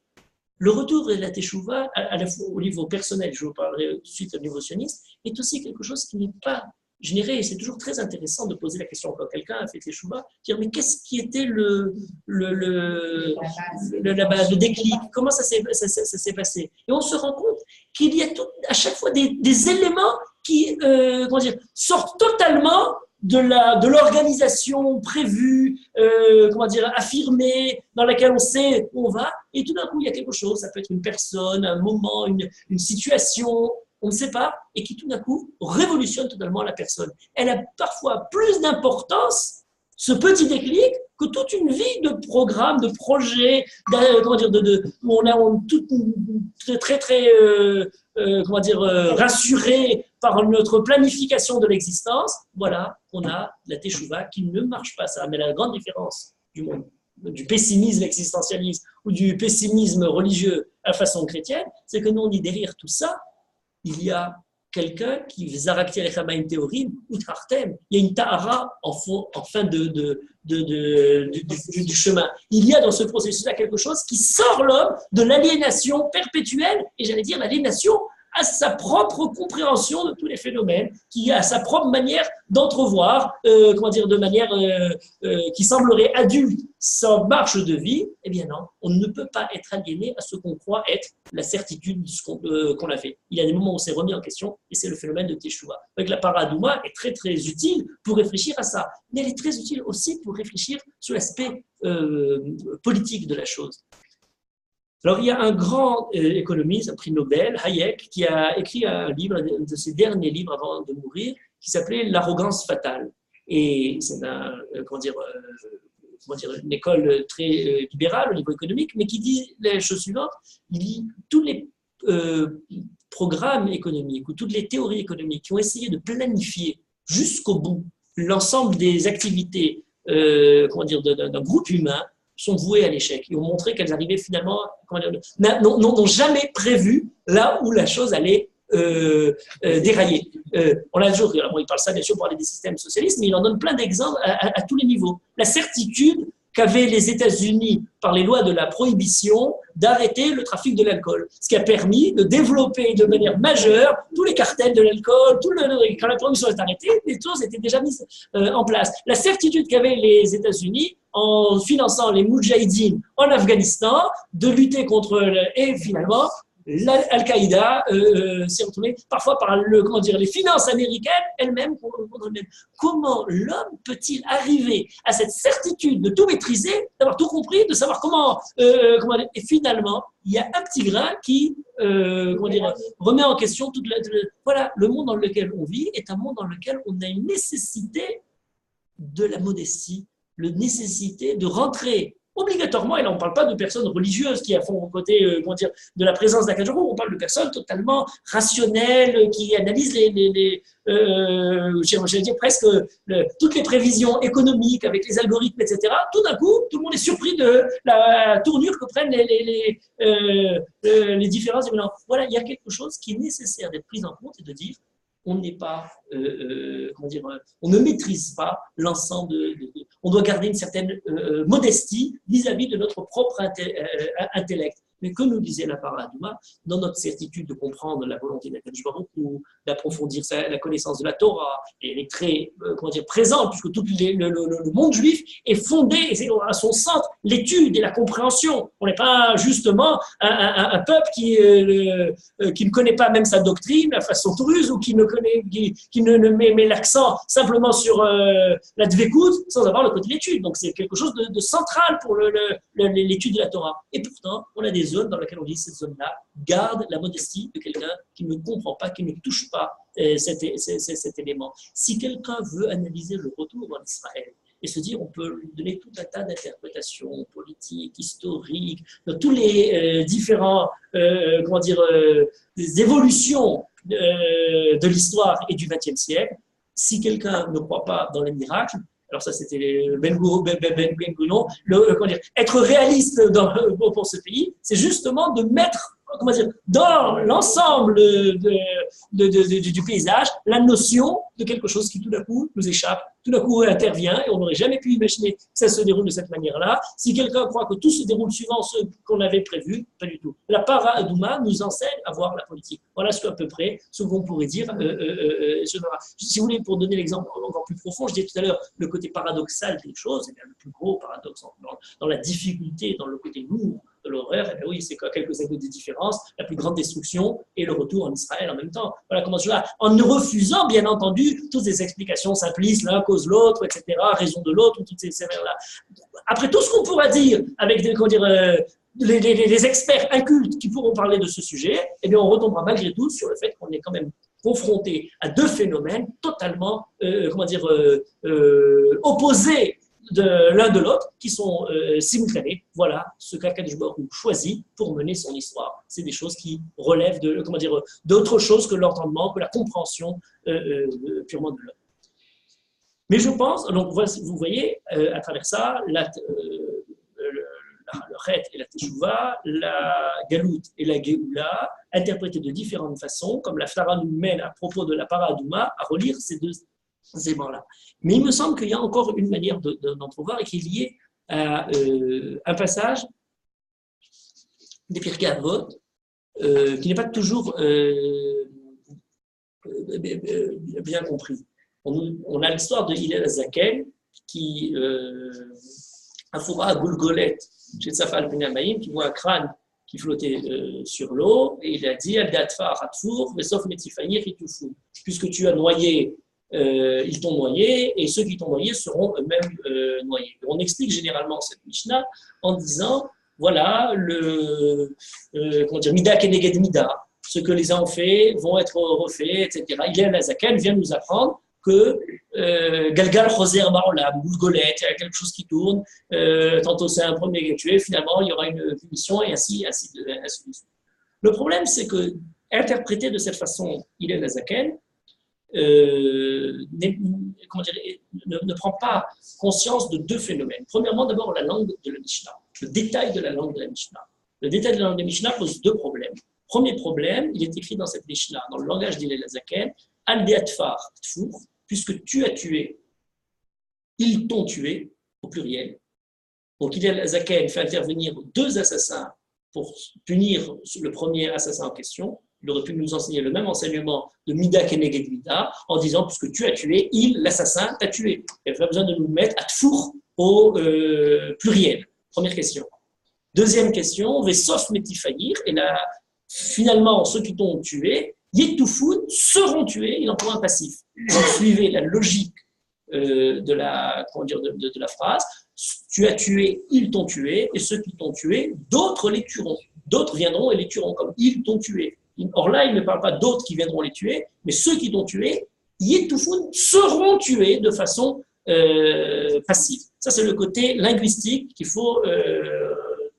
Le retour et la teshuva, à la fois au niveau personnel, je vous parlerai tout de suite au niveau sioniste, est aussi quelque chose qui n'est pas généré. C'est toujours très intéressant de poser la question quand quelqu'un a fait teshuva, dire mais qu'est-ce qui était le déclic, comment ça s'est passé. Et on se rend compte qu'il y a à chaque fois des éléments qui sortent totalement de l'organisation prévue, affirmée, dans laquelle on sait où on va, et tout d'un coup il y a quelque chose, ça peut être une personne, un moment, une situation on ne sait pas, et qui tout d'un coup révolutionne totalement la personne. Elle a parfois plus d'importance, ce petit déclic, que toute une vie de programmes, de projets, où on est tout très, très, rassuré par notre planification de l'existence. Voilà, on a la teshuva qui ne marche pas ça. Mais la grande différence du pessimisme existentialiste ou du pessimisme religieux à façon chrétienne, c'est que nous, on dit derrière tout ça, il y a quelqu'un qui zarakti alechamayim théorim ou tartem. Il y a une tahara en fin du chemin. Il y a dans ce processus-là quelque chose qui sort l'homme de l'aliénation perpétuelle, et j'allais dire l'aliénation à sa propre compréhension de tous les phénomènes, qui a sa propre manière d'entrevoir, de manière qui semblerait adulte, sa marche de vie. Eh bien non, on ne peut pas être aliéné à ce qu'on croit être la certitude de ce qu'on a fait. Il y a des moments où on s'est remis en question, et c'est le phénomène de Teshuvah. Donc la paradouma est très très utile pour réfléchir à ça, mais elle est très utile aussi pour réfléchir sur l'aspect politique de la chose. Alors, il y a un grand économiste, un prix Nobel, Hayek, qui a écrit un livre, un de ses derniers livres avant de mourir, qui s'appelait L'arrogance fatale. Et c'est une école très libérale au niveau économique, mais qui dit la chose suivante, il dit tous les programmes économiques ou toutes les théories économiques qui ont essayé de planifier jusqu'au bout l'ensemble des activités d'un groupe humain sont vouées à l'échec. Ils ont montré qu'elles arrivaient finalement, n'ont jamais prévu là où la chose allait dérailler. On a toujours, il parle ça bien sûr pour parler des systèmes socialistes, mais il en donne plein d'exemples à tous les niveaux. La certitude qu'avaient les États-Unis par les lois de la prohibition d'arrêter le trafic de l'alcool, ce qui a permis de développer de manière majeure tous les cartels de l'alcool, quand la prohibition est arrêtée, les choses étaient déjà mises en place. La certitude qu'avaient les États-Unis en finançant les Moudjahidines en Afghanistan de lutter contre et finalement Al-Qaïda s'est retourné parfois par les finances américaines elles-mêmes contre elles-mêmes. Comment l'homme peut-il arriver à cette certitude de tout maîtriser, d'avoir tout compris, de savoir comment et finalement, il y a un petit grain qui remet en question voilà, le monde dans lequel on vit est un monde dans lequel on a une nécessité de la modestie, la nécessité de rentrer obligatoirement, et là on ne parle pas de personnes religieuses qui font côté de la présence d'Akadjoro, on parle de personnes totalement rationnelles qui analysent j'allais dire presque toutes les prévisions économiques avec les algorithmes, etc. Tout d'un coup, tout le monde est surpris de la tournure que prennent les différents événements. Voilà, il y a quelque chose qui est nécessaire d'être pris en compte et de dire on n'est pas, on ne maîtrise pas l'ensemble on doit garder une certaine modestie vis-à-vis de notre propre intellect. Mais comme nous disait la Paradouma, dans notre certitude de comprendre la volonté d'Akadosh Baruch Hu, d'approfondir la connaissance de la Torah, et elle est très présente, puisque tout le monde juif est fondé, et c'est à son centre, l'étude et la compréhension. On n'est pas justement un peuple qui ne connaît pas même sa doctrine, la façon ruse, ou qui ne met l'accent simplement sur la dvekout, sans avoir le côté de l'étude. Donc c'est quelque chose de central pour l'étude de la Torah. Et pourtant, on a des zones dans lesquelles on dit cette zone-là garde la modestie de quelqu'un qui ne comprend pas, qui ne touche pas cet élément. Si quelqu'un veut analyser le retour en Israël et se dire on peut lui donner tout un tas d'interprétations politiques, historiques, de tous les différents des évolutions de l'histoire et du XXe siècle, si quelqu'un ne croit pas dans les miracles, alors ça c'était Ben Gurion, être réaliste pour ce pays, c'est justement de mettre dans l'ensemble du paysage la notion de quelque chose qui tout d'un coup nous échappe, tout d'un coup intervient, et on n'aurait jamais pu imaginer que ça se déroule de cette manière-là. Si quelqu'un croit que tout se déroule suivant ce qu'on avait prévu, pas du tout. La Paradouma nous enseigne à voir la politique. Voilà à peu près ce qu'on pourrait dire. Si vous voulez, pour donner l'exemple encore plus profond, je disais tout à l'heure le côté paradoxal des choses, le plus gros paradoxe dans la difficulté, dans le côté lourd de l'horreur, et oui, c'est quelques années de différence, la plus grande destruction et le retour en Israël en même temps. Voilà comment cela, en refusant bien entendu toutes ces explications simplistes, l'un cause l'autre, etc., raison de l'autre, toutes ces là. Après tout ce qu'on pourra dire avec les experts incultes qui pourront parler de ce sujet, eh bien, on retombera malgré tout sur le fait qu'on est quand même confronté à deux phénomènes totalement, opposés l'un de l'autre, qui sont simultanés. Voilà ce qu'Akadosh Baruch Hu choisit pour mener son histoire. C'est des choses qui relèvent d'autre chose que l'entendement, que la compréhension purement de l'homme. Mais je pense, donc vous voyez, à travers ça, le Chet et la Teshuvah, la Galout et la Géoula, interprétés de différentes façons, comme la Haftarah nous mène à propos de la Paradouma à relire ces deux éléments-là. Mais il me semble qu'il y a encore une manière d'entrevoir et qui est liée à un passage des Pirkei Avot qui n'est pas toujours bien compris. On a l'histoire de Hillel Azaken qui Afoura Goulgolet chez Tzafal Benamayim, qui voit un crâne qui flottait sur l'eau, et il a dit Al-Datfar Hatfour, Vesof Metifayir Hitufou. Puisque tu as noyé, ils t'ont noyé, et ceux qui t'ont noyé seront eux-mêmes noyés. Et on explique généralement cette Mishnah en disant voilà, Mida Keneged Mida, ce que les uns ont fait vont être refaits, etc. Hillel Azaken vient nous apprendre que Galgal Choser Baolam, Goulgolet, il y a quelque chose qui tourne, tantôt c'est un premier qui est tué, finalement il y aura une punition, et ainsi de suite. Le problème, c'est que, interprété de cette façon, Hillel Azaken ne prend pas conscience de deux phénomènes. Premièrement, d'abord la langue de la Mishnah, le détail de la langue de la Mishnah. Le détail de la langue de la Mishnah pose deux problèmes. Premier problème, il est écrit dans cette Mishnah, dans le langage d'Hillel Azaken, Al-Deatfar Tfour, puisque tu as tué, ils t'ont tué, au pluriel. Donc Hillel Azaken fait intervenir deux assassins pour punir le premier assassin en question. Il aurait pu nous enseigner le même enseignement de Mida Keneged Mida en disant, puisque tu as tué, l'assassin, t'a tué. Il n'y a pas besoin de nous mettre à Tfour au pluriel. Première question. Deuxième question, Vesof Metifayir, et là, finalement, ceux qui t'ont tué, Yetoufun seront tués, il emploie un passif. Si vous suivez la logique de la phrase, tu as tué, ils t'ont tué, et ceux qui t'ont tué, d'autres les tueront. D'autres viendront et les tueront, comme ils t'ont tué. Or là, il ne parle pas d'autres qui viendront les tuer, mais ceux qui t'ont tué, Yetoufun seront tués de façon passive. Ça, c'est le côté linguistique qu'il faut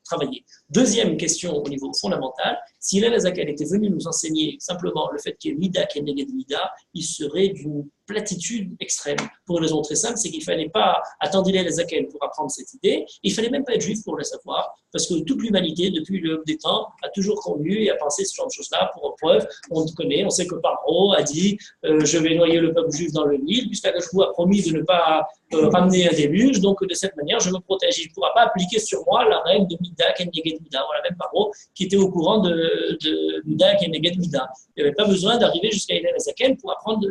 travailler. Deuxième question au niveau fondamental, si Hillel Azaken était venu nous enseigner simplement le fait qu'il y ait Mida Keneged Mida, il serait d'une platitude extrême. Pour une raison très simple, c'est qu'il ne fallait pas attendre Hillel Azaken pour apprendre cette idée, et il ne fallait même pas être juif pour le savoir, parce que toute l'humanité, depuis le des temps, a toujours connu et a pensé ce genre de choses-là. Pour preuve, on le connaît, on sait que Paro a dit je vais noyer le peuple juif dans le Nil, puisqu'Akadosh a promis de ne pas ramener un déluge, donc de cette manière, je me protège. Il ne pourra pas appliquer sur moi la règle de Mida Keneged Mida. Voilà, même Paro qui était au courant de Mida Keneged Mida. Il n'y avait pas besoin d'arriver jusqu'à Hillel Azaken pour apprendre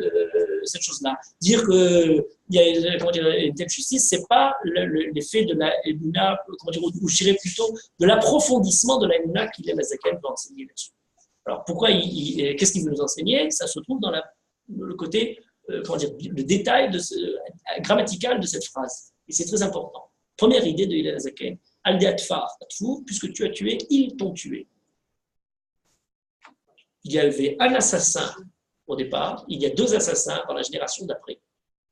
cette chose-là. Dire qu'il y a une telle justice, ce n'est pas l'effet de la Emunah, ou je dirais plutôt de l'approfondissement de la Emunah qu'Hillel Azaken va enseigner là-dessus. Alors pourquoi qu'est-ce qu'il veut nous enseigner? Ça se trouve dans le côté, le détail grammatical de cette phrase. Et c'est très important. Première idée de Hillel Azaken, Al-Deatfar Atfour, puisque tu as tué, ils t'ont tué. Il y avait un assassin au départ, il y a deux assassins dans la génération d'après.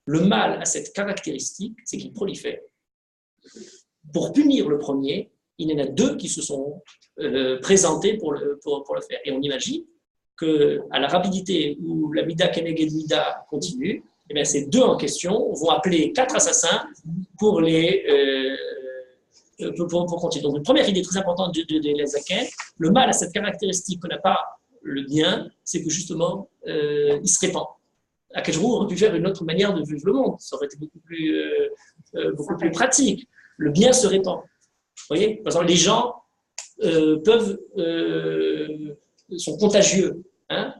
Le mal a cette caractéristique, c'est qu'il prolifère. Pour punir le premier, il y en a deux qui se sont présentés pour le faire. Et on imagine qu'à la rapidité où la Mida Keneged Mida continue, eh bien, ces deux en question vont appeler quatre assassins pour continuer. Donc, une première idée très importante de Azaken, le mal a cette caractéristique qu'on n'a pas le bien, c'est que justement, il se répand. Akadosh aurait pu faire une autre manière de vivre le monde, ça aurait été beaucoup plus pratique. Le bien se répand. Vous voyez, par exemple, les gens sont contagieux,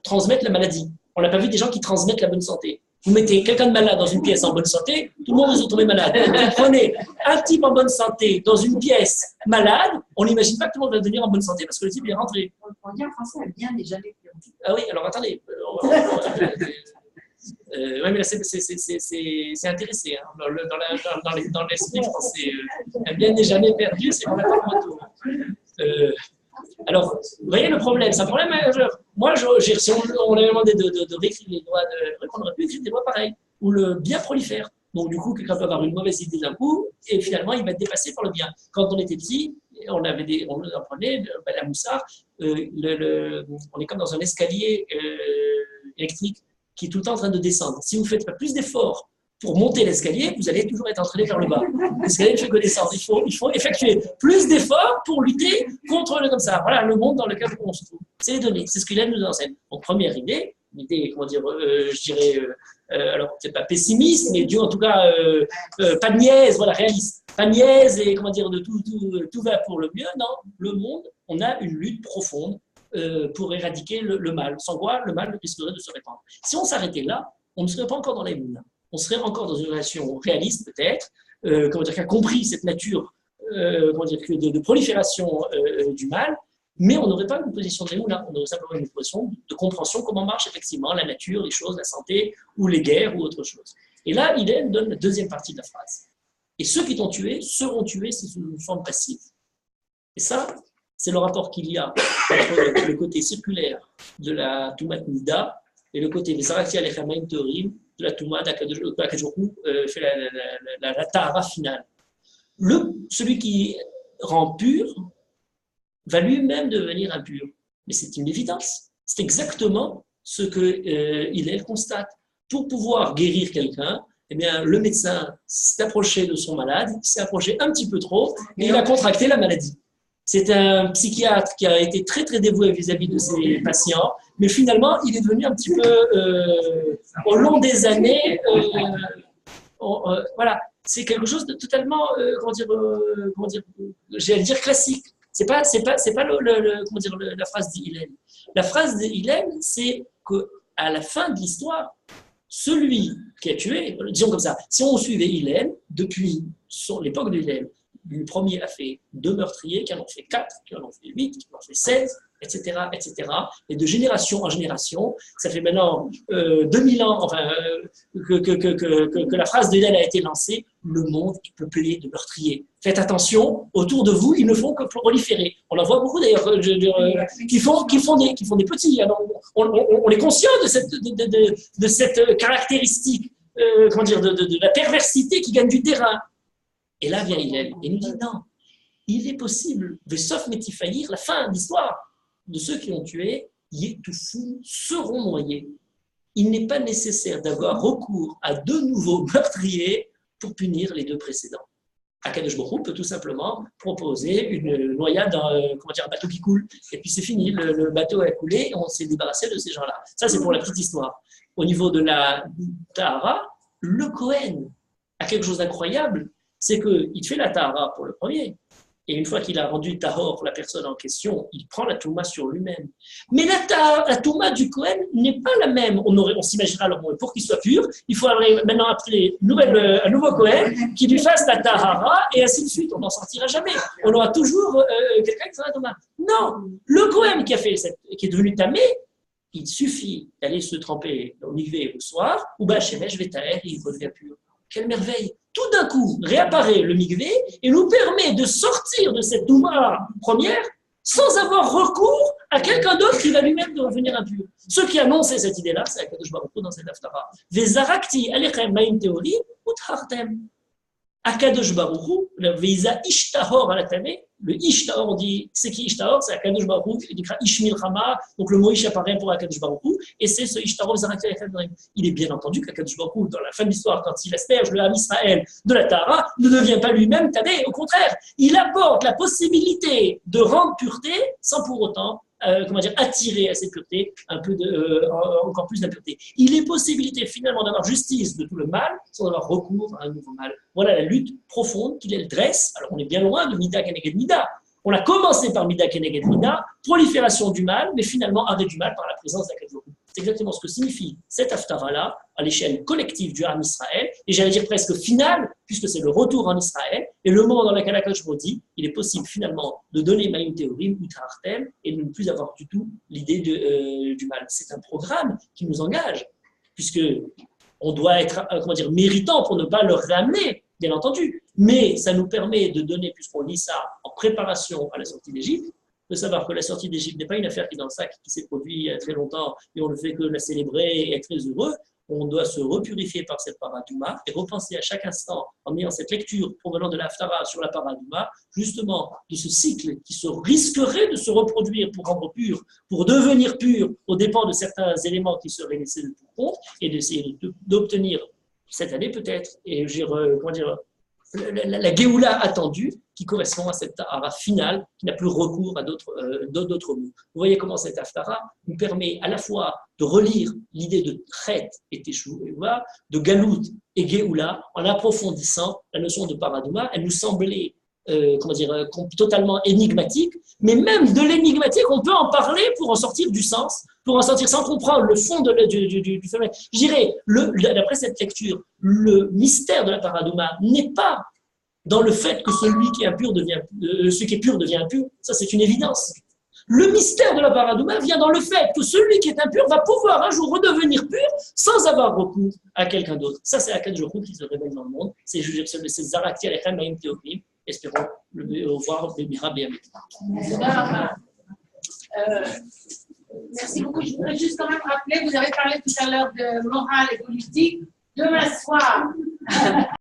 transmettent la maladie. On n'a pas vu des gens qui transmettent la bonne santé. Vous mettez quelqu'un de malade dans une pièce en bonne santé, tout le monde va se retrouver malade. Vous prenez un type en bonne santé dans une pièce malade, on n'imagine pas que tout le monde va devenir en bonne santé parce que le type est rentré. On dit en français, le bien n'est jamais perdu. Ah oui, alors attendez. Oui, mais là, c'est intéressé. Dans l'esprit français, un bien n'est jamais perdu, c'est complètement retour. Alors, vous voyez le problème, c'est un problème majeur. Moi, si on avait demandé de réécrire les lois, on aurait pu écrire des lois pareilles, où le bien prolifère. Donc, du coup, quelqu'un peut avoir une mauvaise idée d'un coup, et finalement, il va être dépassé par le bien. Quand on était petit, on apprenait la moussard, on est comme dans un escalier électrique qui est tout le temps en train de descendre. Si vous ne faites pas plus d'efforts pour monter l'escalier, vous allez toujours être entraîné vers le bas. L'escalier ne fait que descendre. Il faut effectuer plus d'efforts pour lutter contre le comme ça. Voilà le monde dans lequel on se trouve. C'est les données. C'est ce qu'il nous enseigne. Donc, première idée, une idée, comment dire, je dirais, alors peut-être pas pessimiste, mais en tout cas, pas de niaise, voilà, réaliste. Pas de niaise et, comment dire, de tout va pour le mieux. Non, le monde, on a une lutte profonde pour éradiquer le mal. Sans quoi, le mal risquerait de se répandre. Si on s'arrêtait là, on ne serait pas encore dans les moules. On serait encore dans une relation réaliste, peut-être, qui a compris cette nature de prolifération du mal, mais on n'aurait pas une position de moulin, on aurait simplement une position de compréhension comment marche effectivement la nature, les choses, la santé, ou les guerres, ou autre chose. Et là, il donne la deuxième partie de la phrase. Et ceux qui t'ont tué seront tués sous une forme passive. Et ça, c'est le rapport qu'il y a entre le côté circulaire de la Tumat Nida et le côté des Arakti Alechamayim Teorim de la Touma d'Akadjoku fait la Tahara finale. Celui qui rend pur va lui-même devenir impur. Mais c'est une évidence. C'est exactement ce qu'il constate. Pour pouvoir guérir quelqu'un, eh bien, le médecin s'est approché de son malade, il s'est approché un petit peu trop et il a contracté la maladie. C'est un psychiatre qui a été très très dévoué vis-à-vis de ses patients, mais finalement, il est devenu un petit peu, au long des années, voilà, c'est quelque chose de totalement, j'allais dire classique. C'est pas la phrase d'Hillel. La phrase d'Hillel, c'est qu'à la fin de l'histoire, celui qui a tué, disons comme ça, si on suivait Hillel, depuis l'époque de Hillel, le premier a fait 2 meurtriers, qui en ont fait 4, qui en ont fait 8, qui en ont fait 16, etc., etc. Et de génération en génération, ça fait maintenant 2000 ans enfin, que la phrase de Hillel a été lancée, le monde est peuplé de meurtriers. Faites attention, autour de vous, ils ne font que proliférer. On en voit beaucoup d'ailleurs, qui font des petits. Alors, on est conscient de cette caractéristique, de la perversité qui gagne du terrain. Et là vient Hillel et nous dit non, il est possible, sauf Métifaïr, la fin de l'histoire de ceux qui ont tué, Yétoufou, seront noyés. Il n'est pas nécessaire d'avoir recours à 2 nouveaux meurtriers pour punir les 2 précédents. Akadosh Baruch Hu peut tout simplement proposer une noyade, un bateau qui coule, et puis c'est fini, le bateau a coulé, et on s'est débarrassé de ces gens-là. Ça, c'est pour la petite histoire. Au niveau de la Tahara, le Kohen a quelque chose d'incroyable, c'est qu'il fait la Tahara pour le premier, et une fois qu'il a rendu Tahor pour la personne en question, il prend la Touma sur lui-même. Mais la Touma du Kohen n'est pas la même. On s'imaginera, alors pour qu'il soit pur, il faut maintenant appeler un nouveau Kohen qui lui fasse la Tahara, et ainsi de suite. On n'en sortira jamais. On aura toujours quelqu'un qui fera la Touma. Non, le Kohen qui est devenu Tamé, il suffit d'aller se tremper au mikvé le soir, ou Shemesh Vetaer, il devient pur. Quelle merveille! Tout d'un coup, réapparaît le mikvé et nous permet de sortir de cette Touma première sans avoir recours à quelqu'un d'autre qui va lui-même devenir impur. Ceux qui annonçaient cette idée-là, c'est Akadosh Baruch Hu dans cette Haftara. Vezarakti alechem ma'im teorim uthartem. Akadosh Baruch Hu, veiza ishtahor alatamé. Le Ishtahor, on dit, c'est qui Ishtahor? C'est Akadosh Baruch Hu, il écrit Ishmil Rama, donc le mot Ish apparaît pour Akadosh Baruch Hu, et c'est ce Ishtahor Zarakti Alechem. Il est bien entendu qu'Akadosh Baruch Hu, dans la fin de l'histoire, quand il asperge le Ham Israël de la Tahara, ne devient pas lui-même Tamé, au contraire, il apporte la possibilité de rendre pureté sans pour autant attirer à cette pureté encore plus d'impureté. Il est possibilité finalement d'avoir justice de tout le mal sans avoir recours à un nouveau mal. Voilà la lutte profonde qu'il dresse. Alors on est bien loin de Mida Keneged Mida. On a commencé par Mida Keneged Mida, prolifération du mal, mais finalement arrêt du mal par la présence d'Akadosh Baruch Hu. C'est exactement ce que signifie cette Haftara-là à l'échelle collective du Ham Israël, et j'allais dire presque finale, puisque c'est le retour en Israël, et le moment dans lequel Akadosh Baruch Hu dit, il est possible finalement de donner Ma'im Teorim, Utartem, et de ne plus avoir du tout l'idée du mal. C'est un programme qui nous engage, puisque on doit être méritant pour ne pas le ramener, bien entendu. Mais ça nous permet de donner, puisqu'on lit ça en préparation à la sortie d'Égypte, de savoir que la sortie d'Égypte n'est pas une affaire qui est dans le sac, qui s'est produite il y a très longtemps et on ne fait que la célébrer et être très heureux. On doit se repurifier par cette paradouma et repenser à chaque instant, en ayant cette lecture provenant de l'Haftara sur la paradouma, justement de ce cycle qui se risquerait de se reproduire pour rendre pur, pour devenir pur, aux dépens de certains éléments qui seraient laissés de tout compte, et d'essayer d'obtenir cette année peut-être, et comment dire, la Géoula attendue qui correspond à cette Tahara finale qui n'a plus recours à d'autres mots. Vous voyez comment cette Haftara nous permet à la fois de relire l'idée de traite et Teshuvah, de Galout et Géoula, en approfondissant la notion de Paradouma. Elle nous semblait totalement énigmatique, mais même de l'énigmatique, on peut en parler pour en sortir du sens, pour en sortir sans comprendre le fond du phénomène. Je dirais, d'après cette lecture, le mystère de la paradouma n'est pas dans le fait que celui qui est impur celui qui est pur devient impur, ça c'est une évidence. Le mystère de la paradouma vient dans le fait que celui qui est impur va pouvoir un jour redevenir pur sans avoir recours à quelqu'un d'autre. Ça c'est Akadosh Baruch Hu qui se révèle dans le monde. C'est Zarakti Alechem Maïm Théopim. Espérons le revoir Bémira Béamet. Merci beaucoup. Je voudrais juste quand même rappeler, vous avez parlé tout à l'heure de morale et politique. Demain soir,